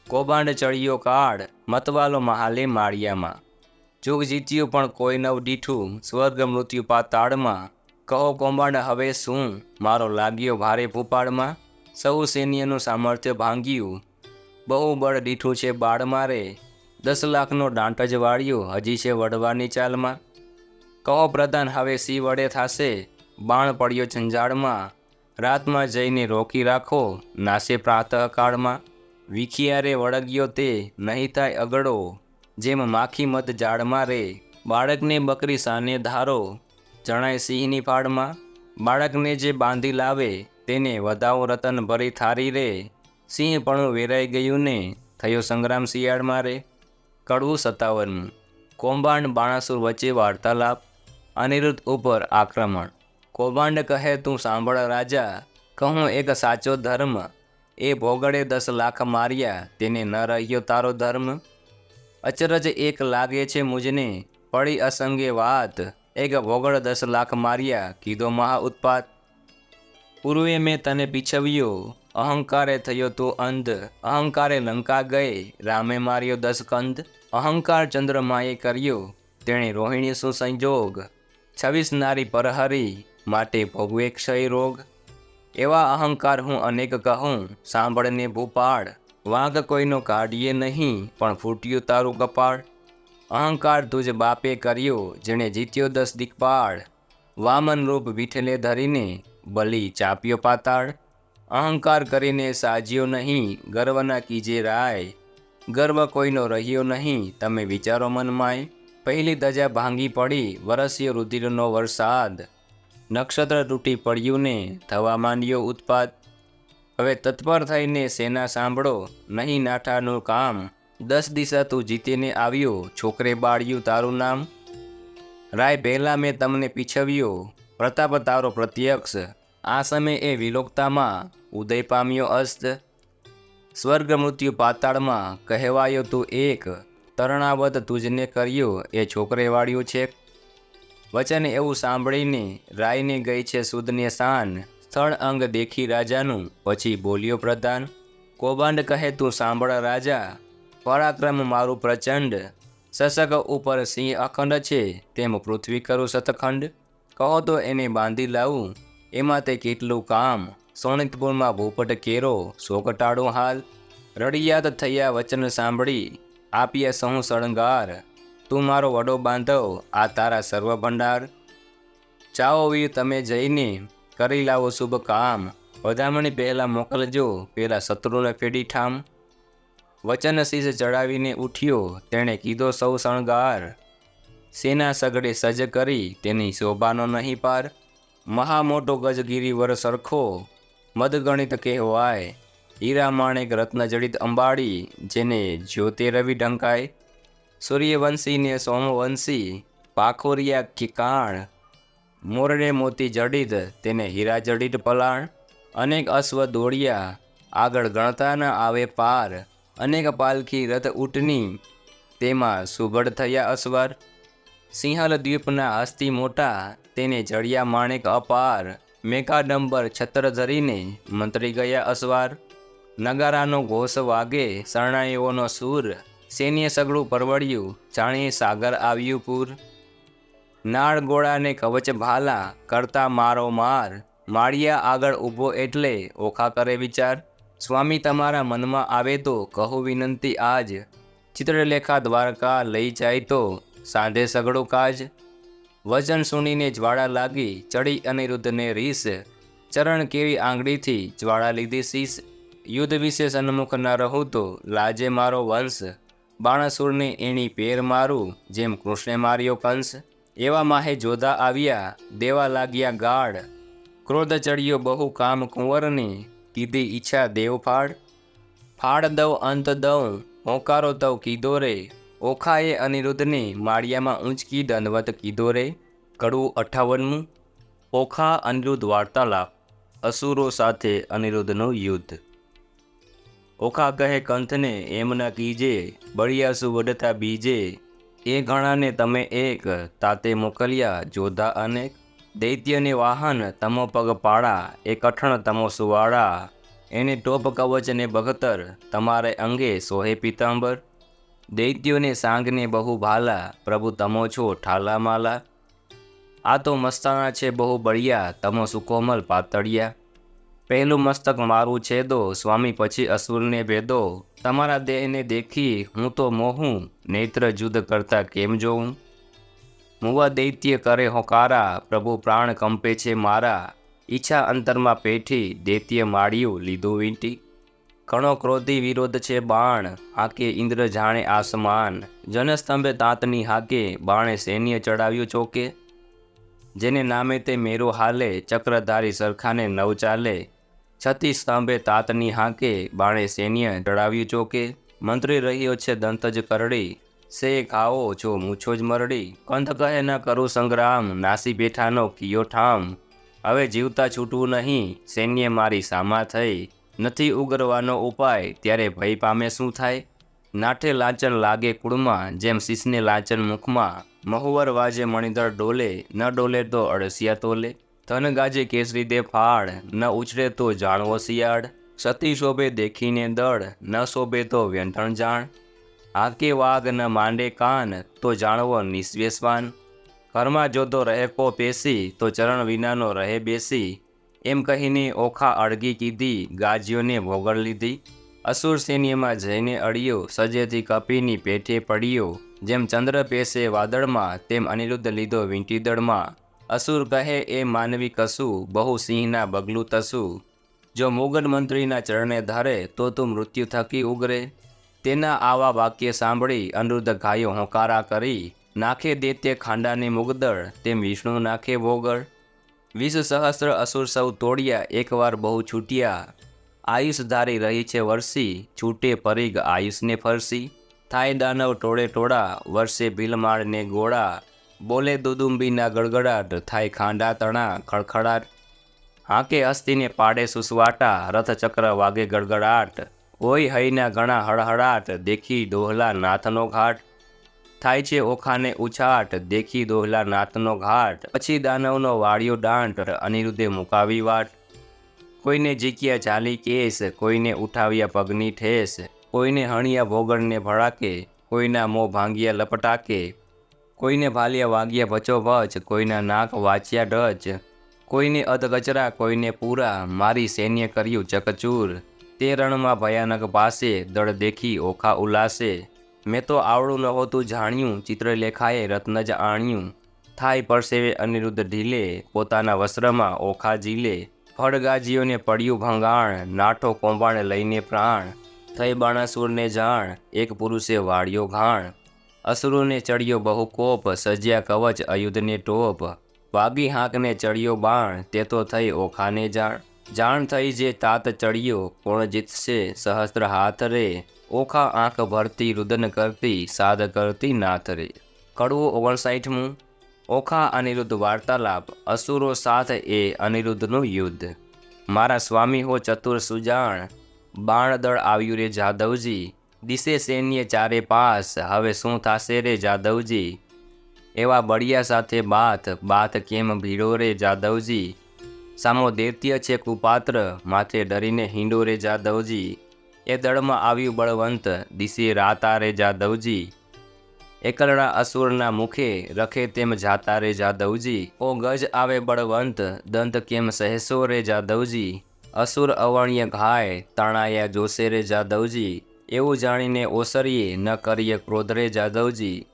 કૌભાંડ ચડ્યો કાળ, મતવાલો મહાલે માળિયામાં. જુગ જીત્યું પણ કોઈ નવ દીઠું, સ્વર્ગ મૃત્યુ પાતાળમાં. કહો કૌભાંડ હવે શું, મારો લાગ્યો ભારે ભૂપાળમાં. સૌ સૈન્યનું સામર્થ્ય ભાંગ્યું, બહુ બળ દીઠું છે બાળ મારે. 10 લાખનો દાંટ જ વાળ્યો, હજી છે વડવાની ચાલમાં. કહો પ્રધાન હવે સી વડે થાશે, બાણ પડ્યો ઝંઝાળમાં. રાતમાં જઈને રોકી રાખો, નાશે પ્રાતઃકાળમાં. વિખિયારે વળગ્યો તે, નહીં થાય અગડો. જેમ માખી મત જાળમાં રે, બાળકને બકરી સાને ધારો. જણાય સિંહની ફાળમાં. બાળકને જે બાંધી લાવે, તેને વધાવો રતન ભરી થારી રે. સિંહ પણ વેરાઈ ગયું ને, થયો સંગ્રામ શિયાળમાં રે. કડવું 57. કૌભાંડ બાણાસુર વચ્ચે વાર્તાલાપ. અનિરુદ્ધ ઉપર આક્રમણ. કૌભાંડ કહે તું સાંભળ રાજા, કહું એક સાચો ધર્મ. એ ભોગળે 10 લાખ માર્યા, તેને ન રહ્યો તારો ધર્મ. અચરજ એક લાગે છે મુજને, પડી અસંગે વાત. એક ભોગળ 10 લાખ માર્યા, કીધો મહા ઉત્પાત. પૂર્વે મેં તને પીછવ્યો, અહંકારે થયો તું અંધ. અહંકારે લંકા ગઈ, રામે માર્યો 10 કંદ. અહંકાર ચંદ્રમાએ કર્યો, તેણે રોહિણી શું સંજોગ, 26 નારી પરહરી, માટે ભોગવે ક્ષય રોગ. એવા અહંકાર હું અનેક કહું, સાંભળને ભૂપાળ, વાંક કોઈનો કાઢીએ નહીં, પણ ફૂટ્યું તારું કપાળ. અહંકાર તુજ બાપે કર્યો, જેણે જીત્યો 10 દિક્પાળ, વામન રૂપ વિઠલે ધરીને, બલી ચાપ્યો પાતાળ. અહંકાર કરીને સાજ્યો નહીં, ગર્વ ના કીજે રાય, ગર્વ કોઈનો રહ્યો નહીં, તમે વિચારો મનમાય. પહેલી ધજા ભાંગી પડી, વરસ્યો રુધિરનો વરસાદ, નક્ષત્ર તૂટી પડ્યું ને, થવા માંડ્યો ઉત્પાદ. હવે તત્પર થઈને સેના સાંભળો, નહીં નાઠાનું કામ, 10 દિશા તું જીતીને આવ્યો, છોકરે બાળ્યું તારું નામ. રાય પહેલા મેં તમને પીછવ્યો, પ્રતાપ તારો પ્રત્યક્ષ, આ સમય એ વિલોકતામાં ઉદય પામ્યો અસ્ત. સ્વર્ગ મૃત્યુ પાતાળમાં કહેવાયો તું એક, તરણાવત તુજને કર્યો એ છોકરે વાળ્યું છે. વચન એવું સાંભળીને રાયને ગઈ છે સુદને શાન, સ્થળ અંગ દેખી રાજાનું, પછી બોલ્યો પ્રધાન. કૌભાંડ કહે તું સાંભળ રાજા, પરાક્રમ મારું પ્રચંડ, શશક ઉપર સિંહ અખંડ છે, તેમ પૃથ્વી કરું સતખંડ. કહો તો એને બાંધી લાવું, એમાં તે કેટલું કામ, સોનિતપુરમાં ભૂપટ કેરો, શોકટાળું હાલ. રડિયાત થયા વચન સાંભળી, આપ્યા સહુ શણગાર, તું મારો વડો બાંધવ, આ તારા સર્વ ભંડાર. ચાઓ વીર તમે જઈને, કરી લાવો શુભ કામ, વધામણી પહેલાં મોકલજો, પેલા શત્રુને ફેડી ઠામ. વચન શીશ ચડાવીને ઉઠ્યો, તેણે કીધો સૌ શણગાર, સેના સગડે સજ્જ કરી, તેની શોભાનો નહીં પાર. મહા મોટો ગજગીરીવર સરખો, મદગણિત કહેવાય, હીરા માણેક રત્ન જડિત અંબાડી, જેને જ્યોતે રવિ ઢંકાય. સૂર્યવંશી ને સોમવંશી, પાખોરિયા કિકાણ, મોરડે મોતી જડિત, તેને હીરા જડિત પલાણ. અનેક અશ્વ દોડ્યા, આગળ ગણતા ન આવે પાર, અનેક પાલખી રથ ઊંટની, તેમાં સુગઢ થયા અસવાર. સિંહલ દ્વીપના હસ્તી મોટા, તેને જડિયા માણેક અપાર, મેઘાડંબર છત્ર ધરીને, મંત્રી ગયા અસવાર. નગારાનો ઘોષ વાગે, શરણાઈઓનો સૂર, સૈન્ય સગડું પરવડ્યું, જાણે સાગર આવ્યું પૂર. નાળ ગોળાને કવચ ભાલા, કરતા મારો માર, માળિયા આગળ ઊભો એટલે, ઓખા કરે વિચાર. સ્વામી તમારા મનમાં આવે તો, કહું વિનંતી આજ, ચિત્રલેખા દ્વારકા લઈ જાય તો, સાંધે સગડું કાજ. વચન સુણીને જ્વાળા લાગી, ચડી અનિરુદ્ધને રીસ, ચરણ કેવી આંગળીથી જ્વાળા લીધી શીશ. યુદ્ધ વિશે સન્મુખ ન રહું તો, લાજે મારો વંશ, બાણસુરને એણી પેર મારું, જેમ કૃષ્ણે માર્યો કંસ. એવા માહે જોધા આવ્યા, દેવા લાગ્યા ગાઢ, ક્રોધ ચડ્યો બહુ કામ કુંવરને, કીધી ઈચ્છા દેવ ફાળ. ફાળ દઉં અંત દઉં, હોંકારો તવ કીધો રે, ઓખાએ અનિરુદ્ધને માળિયામાં ઊંચકી દંડવત કીધો રે. કડવું 58. ઓખા અનિરુદ્ધ વાર્તાલાપ, અસુરો સાથે અનિરુદ્ધનું યુદ્ધ. ઓખા કહે કંથને એમ ન કીજે, બળિયાસુ વડતા બીજે, એ ઘણાને તમે એક, તાતે મોકલ્યા જોધા અનેક. દૈત્યને વાહન તમો પગ પાડા, એ કઠણ તમો સુવાળા, એને ટોપ કવચ ને બખતર, તમારે અંગે સોહે પીતાંબર. દૈત્યોને સાંગને બહુ ભાલા, પ્રભુ તમો છો ઠાલા માલા. આ તો મસ્તાના છે બહુ બળિયા, તમો સુકોમલ પાતળિયા. પહેલું મસ્તક મારું છેદો, સ્વામી પછી અસુરને ભેદો, તમારા દેહને દેખી હું તો મોહું, નેત્ર જુદ કરતા કેમ જોઉં. મુવા દૈત્ય કરે હોકારા, પ્રભુ પ્રાણ કંપે છે મારા, ઈચ્છા અંતરમાં પેઠી, દૈત્ય માળ્યું લીધું વીંટી. ઘણો ક્રોધી વિરોધ છે બાણ, હાકે ઇન્દ્ર જાણે આસમાન, જનસ્તંભે તાતની હાકે, બાણે સૈન્ય ચડાવ્યું ચોકે. જેને નામે તે મેરો હાલે, ચક્રધારી સરખાને નવ ચાલે, છતી સ્તંભે તાતની હાકે, બાણે સૈન્ય ચડાવ્યું ચોકે. મંત્રી રહ્યો છે દંતજ કરડી, સે ખાઓ છો મૂછો જ મરડી. કંથ કહે ન કરું સંગ્રામ, નાસી બેઠાનો કિયો ઠામ. હવે જીવતા છૂટવું નહીં, સૈન્ય મારી સામા થઈ, નથી ઉગરવાનો ઉપાય, ત્યારે ભય પામે શું થાય. નાઠે લાંચન લાગે કુળમાં, જેમ શીશને લાંચન મુખમાં, મહુવર વાજે મણિધર ડોલે, ન ડોલે તો અળસિયા તોલે. ધન ગાજે કેસરી દે ફાળ, ન ઉછરે તો જાણવો શિયાળ, સતી શોભે દેખીને દળ, ન શોભે તો વ્યંથણ જાણ. હાકે વાઘ ન માંડે કાન, તો જાણવો નિસ્વે શ્વાન. ઘરમાં જોતો રહે કો પેસી, તો ચરણ વિનાનો રહે બેસી. એમ કહીને ઓખા અળગી કીધી, ગાજીઓને ભોગળ લીધી. અસુર સૈન્યમાં જઈને અડિયો, સજેથી કપીની પેઠે પડ્યો. જેમ ચંદ્ર પેસે વાદળમાં, તેમ અનિરુદ્ધ લીધો વીંટી દળમાં. અસુર કહે એ માનવી કશું, બહુ સિંહના બગલું તસું. જો મુગન મંત્રીના ચરણે ધરે, તો તું મૃત્યુ થકી ઉગરે. તેના આવા વાક્ય સાંભળી અનિરુદ્ધ ગાયો હોંકારા કરી. નાખે દૈત્ય ખાંડાને મુગદળ, તેમ વિષ્ણુ નાખે ભોગળ. 20 સહસ્ત્ર અસુર સૌ તોડ્યા, એકવાર બહુ છૂટ્યા. આયુષ ધારી રહી છે વરસી, છૂટે પરીગ આયુષને ફરસી. થાય દાનવ ટોળે ટોળા, વર્ષે ભીલમાળને ગોળા. બોલે દુદુંબીના ગળગડાટ, થાય ખાંડા તણા ખડખડાટ. હાકે હસ્તીને પાડે સુસવાટા, રથચક્ર વાગે ગડગડાટ. હોય હૈના ઘણા હળહળાટ, દેખી દોહલા નાથનો ઘાટ. થાય છે ઓખાને ઉછાટ, દેખી દોહલા નાથનો ઘાટ. પછી દાનવનો વાળ્યો દાંટ, અનિરુદ્ધે મુકાવી વાટ. કોઈને જીક્યા ચાલી કેસ, કોઈને ઉઠાવ્યા પગની ઠેસ. કોઈને હણિયા ભોગળને ભડાકે, કોઈના મોં ભાંગ્યા લપટાકે. કોઈને ભાલિયા વાગ્યા ભચોભચ, કોઈના નાક વાંચ્યા ડચ. કોઈને અધકચરા, કોઈને પૂરા, મારી સૈન્ય કર્યું ચકચૂર. તે રણમાં ભયાનક પાસે, દળ દેખી ઓખા ઉલાસે. મેં તો આવડું નહોતું જાણ્યું, ચિત્રલેખાએ રત્ન જ આણ્યું. થાય પરસેવે અનિરુદ્ધ ઢીલે, પોતાના વસ્ત્રમાં ઓખા ઝીલે. ફળગાજીઓને પડ્યું ભંગાણ, નાઠો કોંબાણ લઈને પ્રાણ. થઈ બાણાસુરને જાણ, એક પુરુષે વાળ્યો ઘાણ. અસુરોને ચડ્યો બહુ કોપ, સજ્યા કવચ અયુધને ટોપ. વાગી હાંકને ચડ્યો બાણ, તે તો થઈ ઓખાને જાણ. જાણ થઈ જે તાત ચડ્યો, કોણ જીતશે સહસ્ત્ર હાથ રે. ઓખા આંખ ભરતી રુદન કરતી, સાદ કરતી નાથ રે. કડવું 59મું. ઓખા અનિરુદ્ધ વાર્તાલાપ. અસુરો સાથ એ અનિરુદ્ધનું યુદ્ધ. મારા સ્વામી હો ચતુર સુજાણ, બાણ દળ આવ્યું રે જાદવજી. દિશે સૈન્ય ચારે પાસ, હવે શું થાશે રે જાદવજી. એવા બળિયા સાથે બાત કેમ ભીડો રે જાદવજી. સામો દૈત્ય છે કુપાત્ર, માથે ડરીને હિંડો રે જાદવજી. એ દળમાં આવ્યું બળવંત, દિશે રાતા રે જાદવજી. એકલડા અસુરના મુખે, રખે તેમ જાતા રે જાદવજી. ઓ ગજ આવે બળવંત, દંત કેમ સહેસો રે જાદવજી. અસુર અવણ્ય ઘાય, તણાયા જોશે રે જાદવજી. એવું જાણીને ઓસરીએ, ન કરીએ ક્રોધ રે જાદવજી.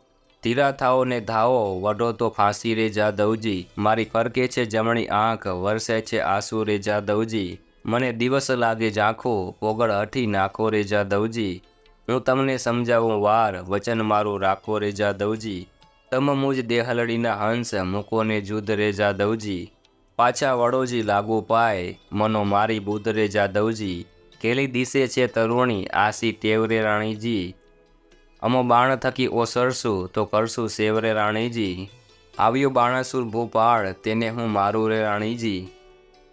ધીરા થાઓ ને ધાવો, વઢો તો ફાંસી રે જાદવજી. મારી ફરકે છે જમણી આંખ, વરસે છે આંસુ રે જાદવજી. મને દિવસ લાગે ઝાંખો, પોગળ હઠી નાખો રે જાદવજી. હું તમને સમજાવું વાર, વચન મારું રાખો રે જાદવજી. તમ મુજ દેહલડીના હંસ, મૂકોને જુદ્ધ રે જાદવજી. પાછા વડોજી લાગુ પાય, મનો મારી બુદ્ધ રે જાદવજી. કેલી દિશે છે તરુણી, આસી ટેવ રે રાણીજી. અમો બાણ થકી ઓસરશું, તો કરશું સેવ રે રાણીજી. આવ્યો બાણાસુર ભૂપાળ, તેને હું મારું રે રાણીજી.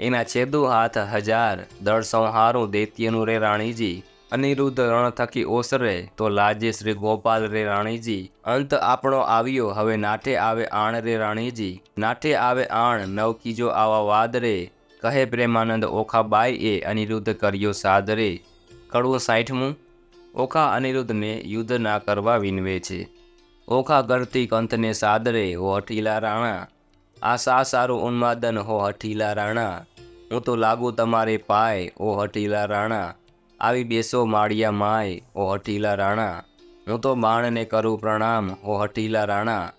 એના છેદુ હાથ 1000, દળ સંહારું દૈત્યનું રે રાણીજી. અનિરુદ્ધ રણ થકી ઓસરે, તો લાજે શ્રી ગોપાલ રે રાણીજી. અંત આપણો આવ્યો, હવે નાઠે આવે આણ રે રાણીજી. નાઠે આવે આણ, નવ કીજો આવા વાદ રે. કહે પ્રેમાનંદ ઓખાબાઈ એ, અનિરુદ્ધ કર્યો સાદ રે. કડવું 60મું. ઓખા અનિરુદ્ધને યુદ્ધ ના કરવા વિનવે છે. ઓખા કરતી કંથને સાદરે, હો હઠીલા રાણા. આ સારું ઉન્માદન હો હઠીલા રાણા. હું તો લાગુ તમારે પાય, ઓ હઠીલા રાણા. આવી બેસો માળિયા માય, ઓ હઠીલા રાણા. હું તો બાણને કરું પ્રણામ, ઓ હઠીલા રાણા.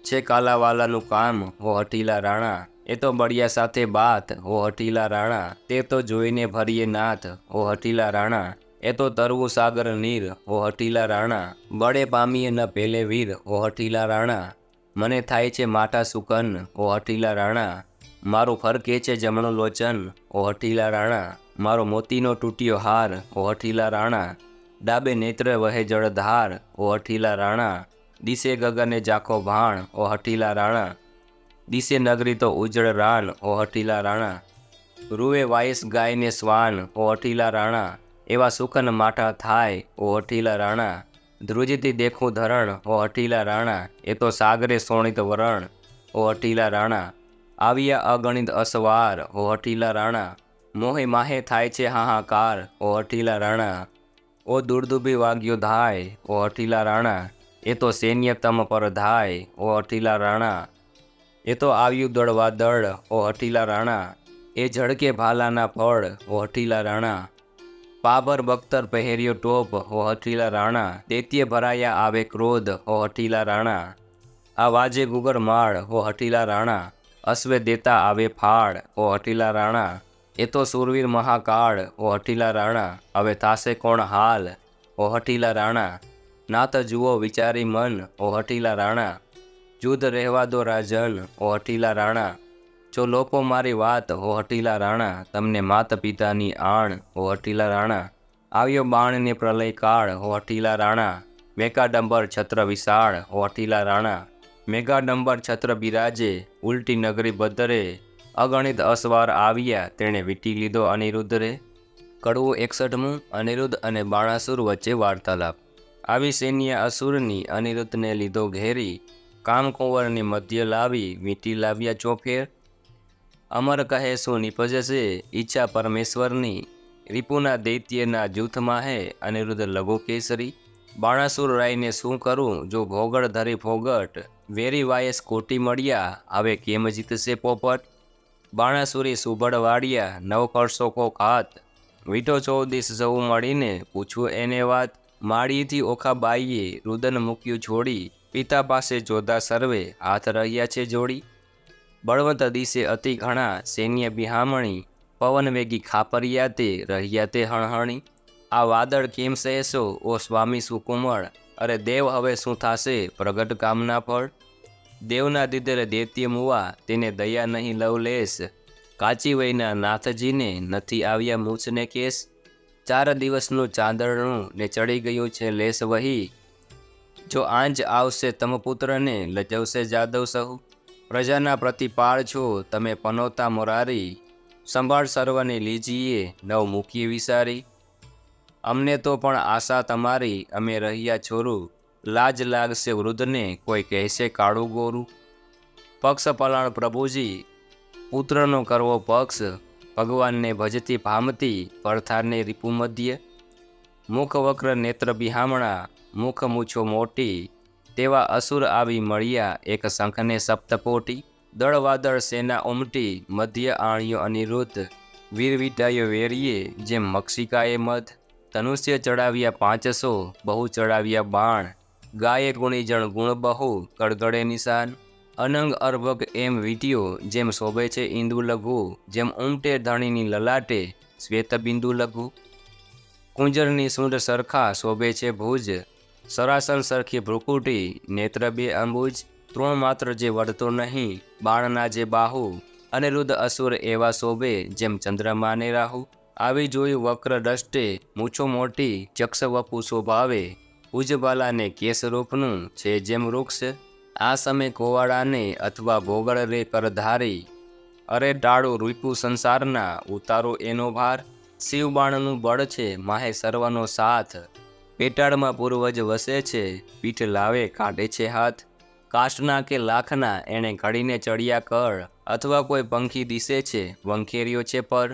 છે કાલાવાલાનું કામ, ઓ હઠીલા રાણા. એ તો બળિયા સાથે બાત, ઓ હઠીલા રાણા. તે તો જોઈને ભરીએ નાથ, ઓ હઠીલા રાણા. એ તો તરવું સાગર નીર, ઓ હઠીલા રાણા. બળે પામીએ ન પેલે વીર, ઓ હઠીલા રાણા. મને થાય છે માઠા સુકન, ઓ હઠીલા રાણા. મારું ફરકે છે જમણું લોચન, ઓ હઠીલા રાણા. મારો મોતીનો તૂટ્યો હાર, ઓ હઠીલા રાણા. ડાબે નેત્ર વહે જળધાર, ઓ હઠીલા રાણા. દિશે ગગને જાખો ભાણ, ઓ હઠીલા રાણા. દિશે નગરી તો ઉજળ રાન, ઓ હઠીલા રાણા. રૂવે વાયસ ગાયને શ્વાન, ઓ હઠીલા રાણા. એવા સુખન માઠા થાય, ઓ હઠીલા રાણા. ધ્રુજતી દેખું ધરણ, ઓ હઠીલા રાણા. એ તો સાગરે સોણિત વરણ, ઓ હઠીલા રાણા. આવ્યા અગણિત અસવાર, ઓ હઠીલા રાણા. મોહે માહે થાય છે હાહાકાર, ઓ હઠીલા રાણા. ઓ દુર્દુભી વાગ્યો ધાય, ઓ હઠીલા રાણા, એ તો સૈન્ય તમ પર ધાય, ઓ હઠીલા રાણા, એ તો આવ્યું દળવા દળ, ઓ હઠીલા રાણા, એ ઝળકે ભાલાના ફળ, ઓ હઠીલા રાણા, પાબર બખ્તર પહેર્યો ટોપ, ઓ હઠીલા રાણા, દૈત્ય ભરાયા આવે ક્રોધ, ઓ હઠીલા રાણા, આ વાજે ગુગર માળ, ઓ હઠીલા રાણા, અશ્વે દેતા આવે ફાળ, ઓ હઠીલા રાણા, એ તો સુરવીર મહાકાળ, ઓ હઠીલા રાણા, હવે થાશે કોણ હાલ, ઓ હઠીલા રાણા, નાત જુઓ વિચારી મન, ઓ હઠીલા રાણા, જુદ રહેવા દો રાજન, ઓ હઠીલા રાણા, જો લોકો મારી વાત, ઓ હઠીલા રાણા, તમને માત પિતાની આણ, ઓ હઠીલા રાણા, આવ્યો બાણને પ્રલય કાળ, ઓ હઠીલા રાણા, મેઘાડંબર છત્ર વિશાળ, ઓ હઠીલા રાણા, મેઘાડંબર છત્ર બિરાજે, ઉલટી નગરી બદરે, અગણિત અસવાર આવ્યા, તેણે વીંટી લીધો અનિરુદ્ધ રે. કડવું 61મું અનિરુદ્ધ અને બાણાસુર વચ્ચે વાર્તાલાપ. આવી સૈન્ય અસુરની અનિરુદ્ધને લીધો ઘેરી, કામકુંવરની મધ્ય લાવી, વીંટી લાવ્યા ચોફેર. અમર કહે શું નિપજશે, ઈચ્છા પરમેશ્વરની, રીપુના દૈત્યના જૂથમાં હે અનિરુદ્ધ લઘુ કેસરી. બાણાસુર રાયને શું કરું, જો ભોગળ ધરી ફોગટ, વેરી વાયસ કોટી મળ્યા, હવે કેમ જીતશે પોપટ. બાણાસુરી સુબળ વાળ્યા, નવ કરશો કો ઘાત, વીટો 14 સૌ મળીને પૂછવું એને વાત. માળીથી ઓખા બાઈએ રુદન મૂક્યું છોડી, પિતા પાસે જોધા સર્વે હાથ રહ્યા છે જોડી. બળવંત દિશે અતિ ઘણા, સૈન્ય બિહામણી, પવન વેગી ખાપરિયા તે રહ્યા તે હણહણી. આ વાદળ કેમ સહેશો, ઓ સ્વામી સુકુમળ, અરે દેવ હવે શું થાશે પ્રગટ કામના ફળ. દેવના દીધેર દૈત્ય મુવા, તેને દયા નહીં લવલેશ, કાચી વયના નાથજીને નથી આવ્યા મૂછને કેસ. 4 દિવસનું ચાંદરણું ને ચડી ગયું છે લેસ વહી, જો આંજ આવશે તમ પુત્રને લજવશે જાદવ સહુ. પ્રજાના પ્રતિપાળ છો તમે પનોતા મોરારી, સંભાળ સર્વને લીજીએ નવ મૂકીએ વિસારી. અમને તો પણ આશા તમારી, અમે રહ્યા છોરું, લાજ લાગશે વૃદ્ધને કોઈ કહેશે કાળું ગોરું. પક્ષ પલાણ પ્રભુજી, પુત્રનો કરવો પક્ષ, ભગવાનને ભજતી ભામતી, પડથારને રીપુ મધ્ય. મુખ વક્ર નેત્ર બિહામણા, મુખ મૂછો મોટી, તેવા અસુર આવી મળ્યા એક શંખને સપ્તકોટી. દળ વાદળ સેના ઉમટી, મધ્ય આણ્યો અનિરુદ્ધ, વીર વિટાયો વેરીએ જેમ મક્ષિકાએ મધ. ધનુષ્ય ચડાવ્યા 500, બહુ ચડાવ્યા બાણ, ગાયે ગુણીજણ ગુણ બહુ, કડગડે નિશાન. અનંગ અર્ભક એમ વીટ્યો, જેમ શોભે છે ઇન્દુ લઘુ, જેમ ઉમટે ધણીની લલાટે શ્વેત બિંદુ લઘુ. કુંજરની સૂંઢ સરખા શોભે છે ભુજ, સરાસર સરખી ભ્રુકુટી, નેત્ર 2 અંબુજ. તૃણ માત્ર જે વળતો નહીં, બાણના જે બાહુ, અનિરુદ્ધ અસુર એવા શોભે જેમ ચંદ્રમાને રાહુ. આવી જોયું વક્ર દષ્ટે, મૂછો મોટી, ચક્ષ વપુ શોભાવે, ઉજબાલાને કેસ રૂપનું છે જેમ વૃક્ષ. આ સમે કોવાડાને અથવા ભોગળ રે કરધારી, અરે ટાળું રૂપુ સંસારના, ઉતારો એનો ભાર. શિવબાણનું બળ છે માહે સર્વનો સાથ, પેટાળમાં પૂર્વજ વસે છે, પીઠ લાવે કાઢે છે હાથ. કાષ્ટના કે લાખના એણે ઘડીને ચડિયા કર, અથવા કોઈ પંખી દિશે છે વંખેર્યો છે પર.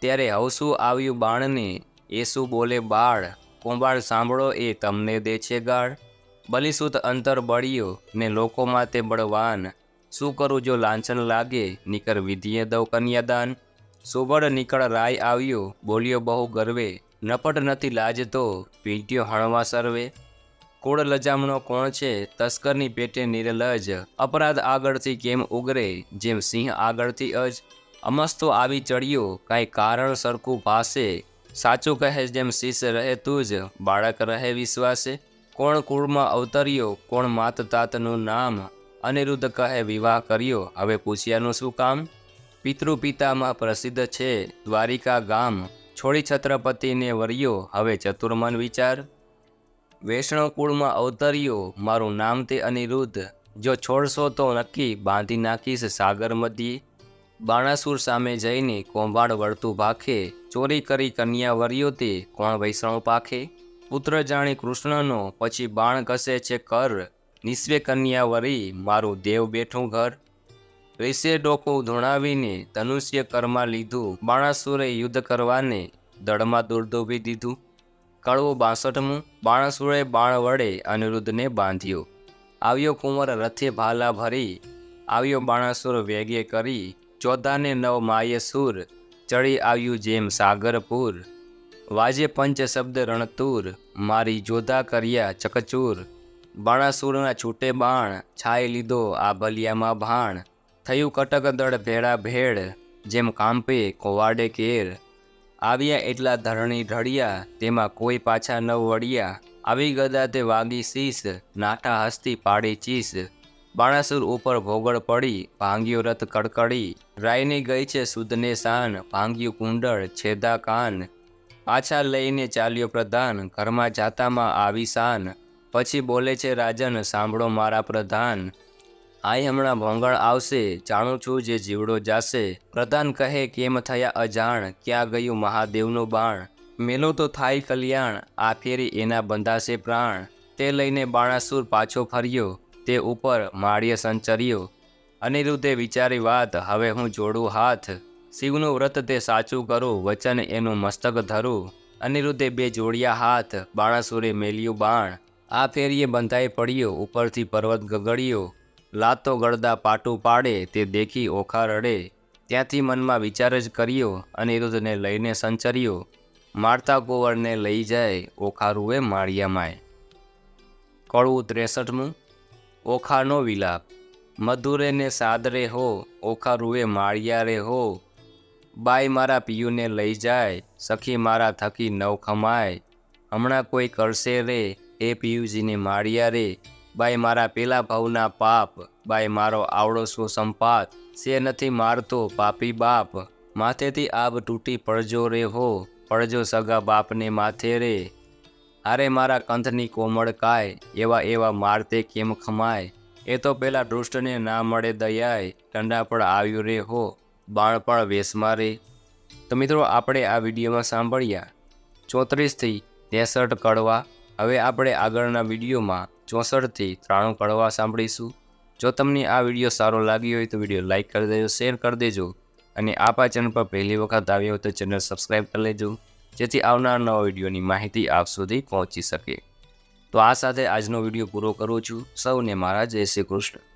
ત્યારે હવસું આવ્યું બાણને, એ શું બોલે બાળ, કુંભાર સાંભળો એ તમને દે છે ગાળ. બલિસુત અંતર બળ્યો ને લોકોમાં તે બળવાન, શું કરું જો લાંછન લાગે, નિકર વિધિએ દઉં કન્યાદાન. સુબળ નિકળ રાય આવ્યો, બોલ્યો બહુ ગર્વે, નપટ નથી લાજતો, પીટ્યો હણવા સર્વે. કુળ લજામણો કોણ છે, તસ્કરની પેટે નિર્લજ, અપરાધ આગળથી કેમ ઉગરે, જેમ સિંહ આગળથી અજ. અમસ્તો આવી ચડ્યો, કાંઈ કારણ સરખું પાસે, સાચું કહે જેમ શિષ્ય રહે તું જ, બાળક રહે વિશ્વાસે. કોણ કુળમાં અવતર્યો, કોણ માત તાતનું નામ, અનિરુદ્ધ કહે વિવાહ કર્યો, હવે પૂછ્યાનું શું કામ. પિતૃ પિતામાં પ્રસિદ્ધ છે દ્વારિકા ગામ, છોડી છત્રપતિને વર્યો, હવે ચતુર્મન વિચાર. વૈષ્ણવ કુળમાં અવતર્યો, મારું નામ તે અનિરુદ્ધ, જો છોડશો તો નક્કી બાંધી નાખીશ સાગર મધ્યે. બાણાસુર સામે જઈને કૌભાંડ વળતું ભાખે, ચોરી કરી કન્યા વર્યો તે કોણ વૈષ્ણવ પાખે. પુત્ર જાણી કૃષ્ણનો, પછી બાણ ઘસે છે કર, નિસ્વે કન્યા વરી, મારું દેવ બેઠું ઘર. ઋષિએ ડોકું ધૂણાવીને ધનુષ્ય કરમાં લીધું, બાણાસુરે યુદ્ધ કરવાને દળમાં દુર્દોભી દીધું. કડવું 62મું બાણાસુરે બાણ વડે અનિરુદ્ધને બાંધ્યો. આવ્યો કુંવર રથે ભાલા ભરી, આવ્યો બાણાસુર વેગે કરી. 14ને 9 માયે સુર, ચડી આવ્યું જેમ સાગરપુર. વાજે પંચ શબ્દ રણતુર, મારી જોધા કર્યા ચકચૂર. બાણાસુરના છૂટે બાણ, છાઈ લીધો આ ભલિયામાં ભાણ. થયું કટક દળ ભેળા ભેળ, જેમ કાંપે કોવાડે કેર. આવ્યા એટલા ધરણી ઢળિયા, તેમાં કોઈ પાછા ન વળ્યા. આવી ગદા તે વાગી શીશ, નાઠા હસ્તી પાડી ચીસ. બાણાસુર ઉપર ભોગળ પડી, ભાંગ્યો રથ કડકડી. રાયની ગઈ છે સુદને શાન, ભાંગ્યું કુંડળ છેદા કાન. પાછા લઈને ચાલ્યો પ્રધાન, ઘરમાં જાતામાં આવી શાન. પછી બોલે છે રાજન, સાંભળો મારા પ્રધાન. આય હમણાં ભોંગળ આવશે, જાણું છું જે જીવડો જાશે. પ્રધાન કહે કેમ થયા અજાણ, ક્યાં ગયું મહાદેવનું બાણ. મેલો તો થાય કલ્યાણ, આ ફેરી એના બંધાશે પ્રાણ. તે લઈને બાણાસુર પાછો ફર્યો, તે ઉપર માળીએ સંચર્યો. અનિરુદ્ધે વિચારી વાત, હવે હું જોડું હાથ. શિવનું વ્રત તે સાચું કરું, વચન એનું મસ્તક ધરું. અનિરુદ્ધે બે જોડ્યા હાથ, બાણાસુરે મેલ્યું બાણ. આ ફેરીએ બંધાઈ પડ્યો, ઉપરથી પર્વત ગગડ્યો. લાતો ગળદા પાટું પાડે, તે દેખી ઓખા રડે. ત્યાંથી મનમાં વિચાર જ કર્યો, અનિરુદ્ધને લઈને સંચર્યો. મારતા કુંવરને લઈ જાય, ઓખા રૂએ માળિયામાંય. કડવું 63મું ઓખાનો વિલાપ. મધુરે ને સાદરે હો, ઓખા રૂએ માળિયા રે હો. બાઈ મારા પિયુને લઈ જાય, સખી મારા થકી નવ ખમાય. હમણાં કોઈ કરશે રે, એ પિયુજીને માળિયા રે. બાઈ મારા પેલા ભવના પાપ, બાઈ મારો આવડો શું સંપાત. સે નથી મારતો પાપી બાપ, માથેથી આબ તૂટી પડજો રે હો. પડજો સગા બાપને માથે રે. અરે મારા કંથની કોમળ કાય, એવા એવા મારતે કેમ ખમાય. એ તો પેલા દૃષ્ટને ના મળે દયાય, ટંડા પણ આવ્યું રે હો, બાણ પણ વેશમાં રે. તો મિત્રો આપણે આ વિડીયોમાં સાંભળ્યા 34 થી 63 કડવા. હવે આપણે આગળના વિડીયોમાં 64 થી 93 કડવા સાંભળીશું. જો તમને આ વિડીયો સારો લાગ્યો હોય તો વિડીયો લાઇક કરી દેજો, શેર કરી દેજો. અને આપ આ ચેનલ પર પહેલી વખત આવ્યો હોય તો ચેનલ સબસ્ક્રાઈબ કરી લેજો, જેથી આવનાર નવા વિડીયોની માહિતી આપ સુધી પહોંચી શકે. તો આ સાથે આજનો વિડીયો પૂરો કરું છું. સૌને મારા જય શ્રી કૃષ્ણ.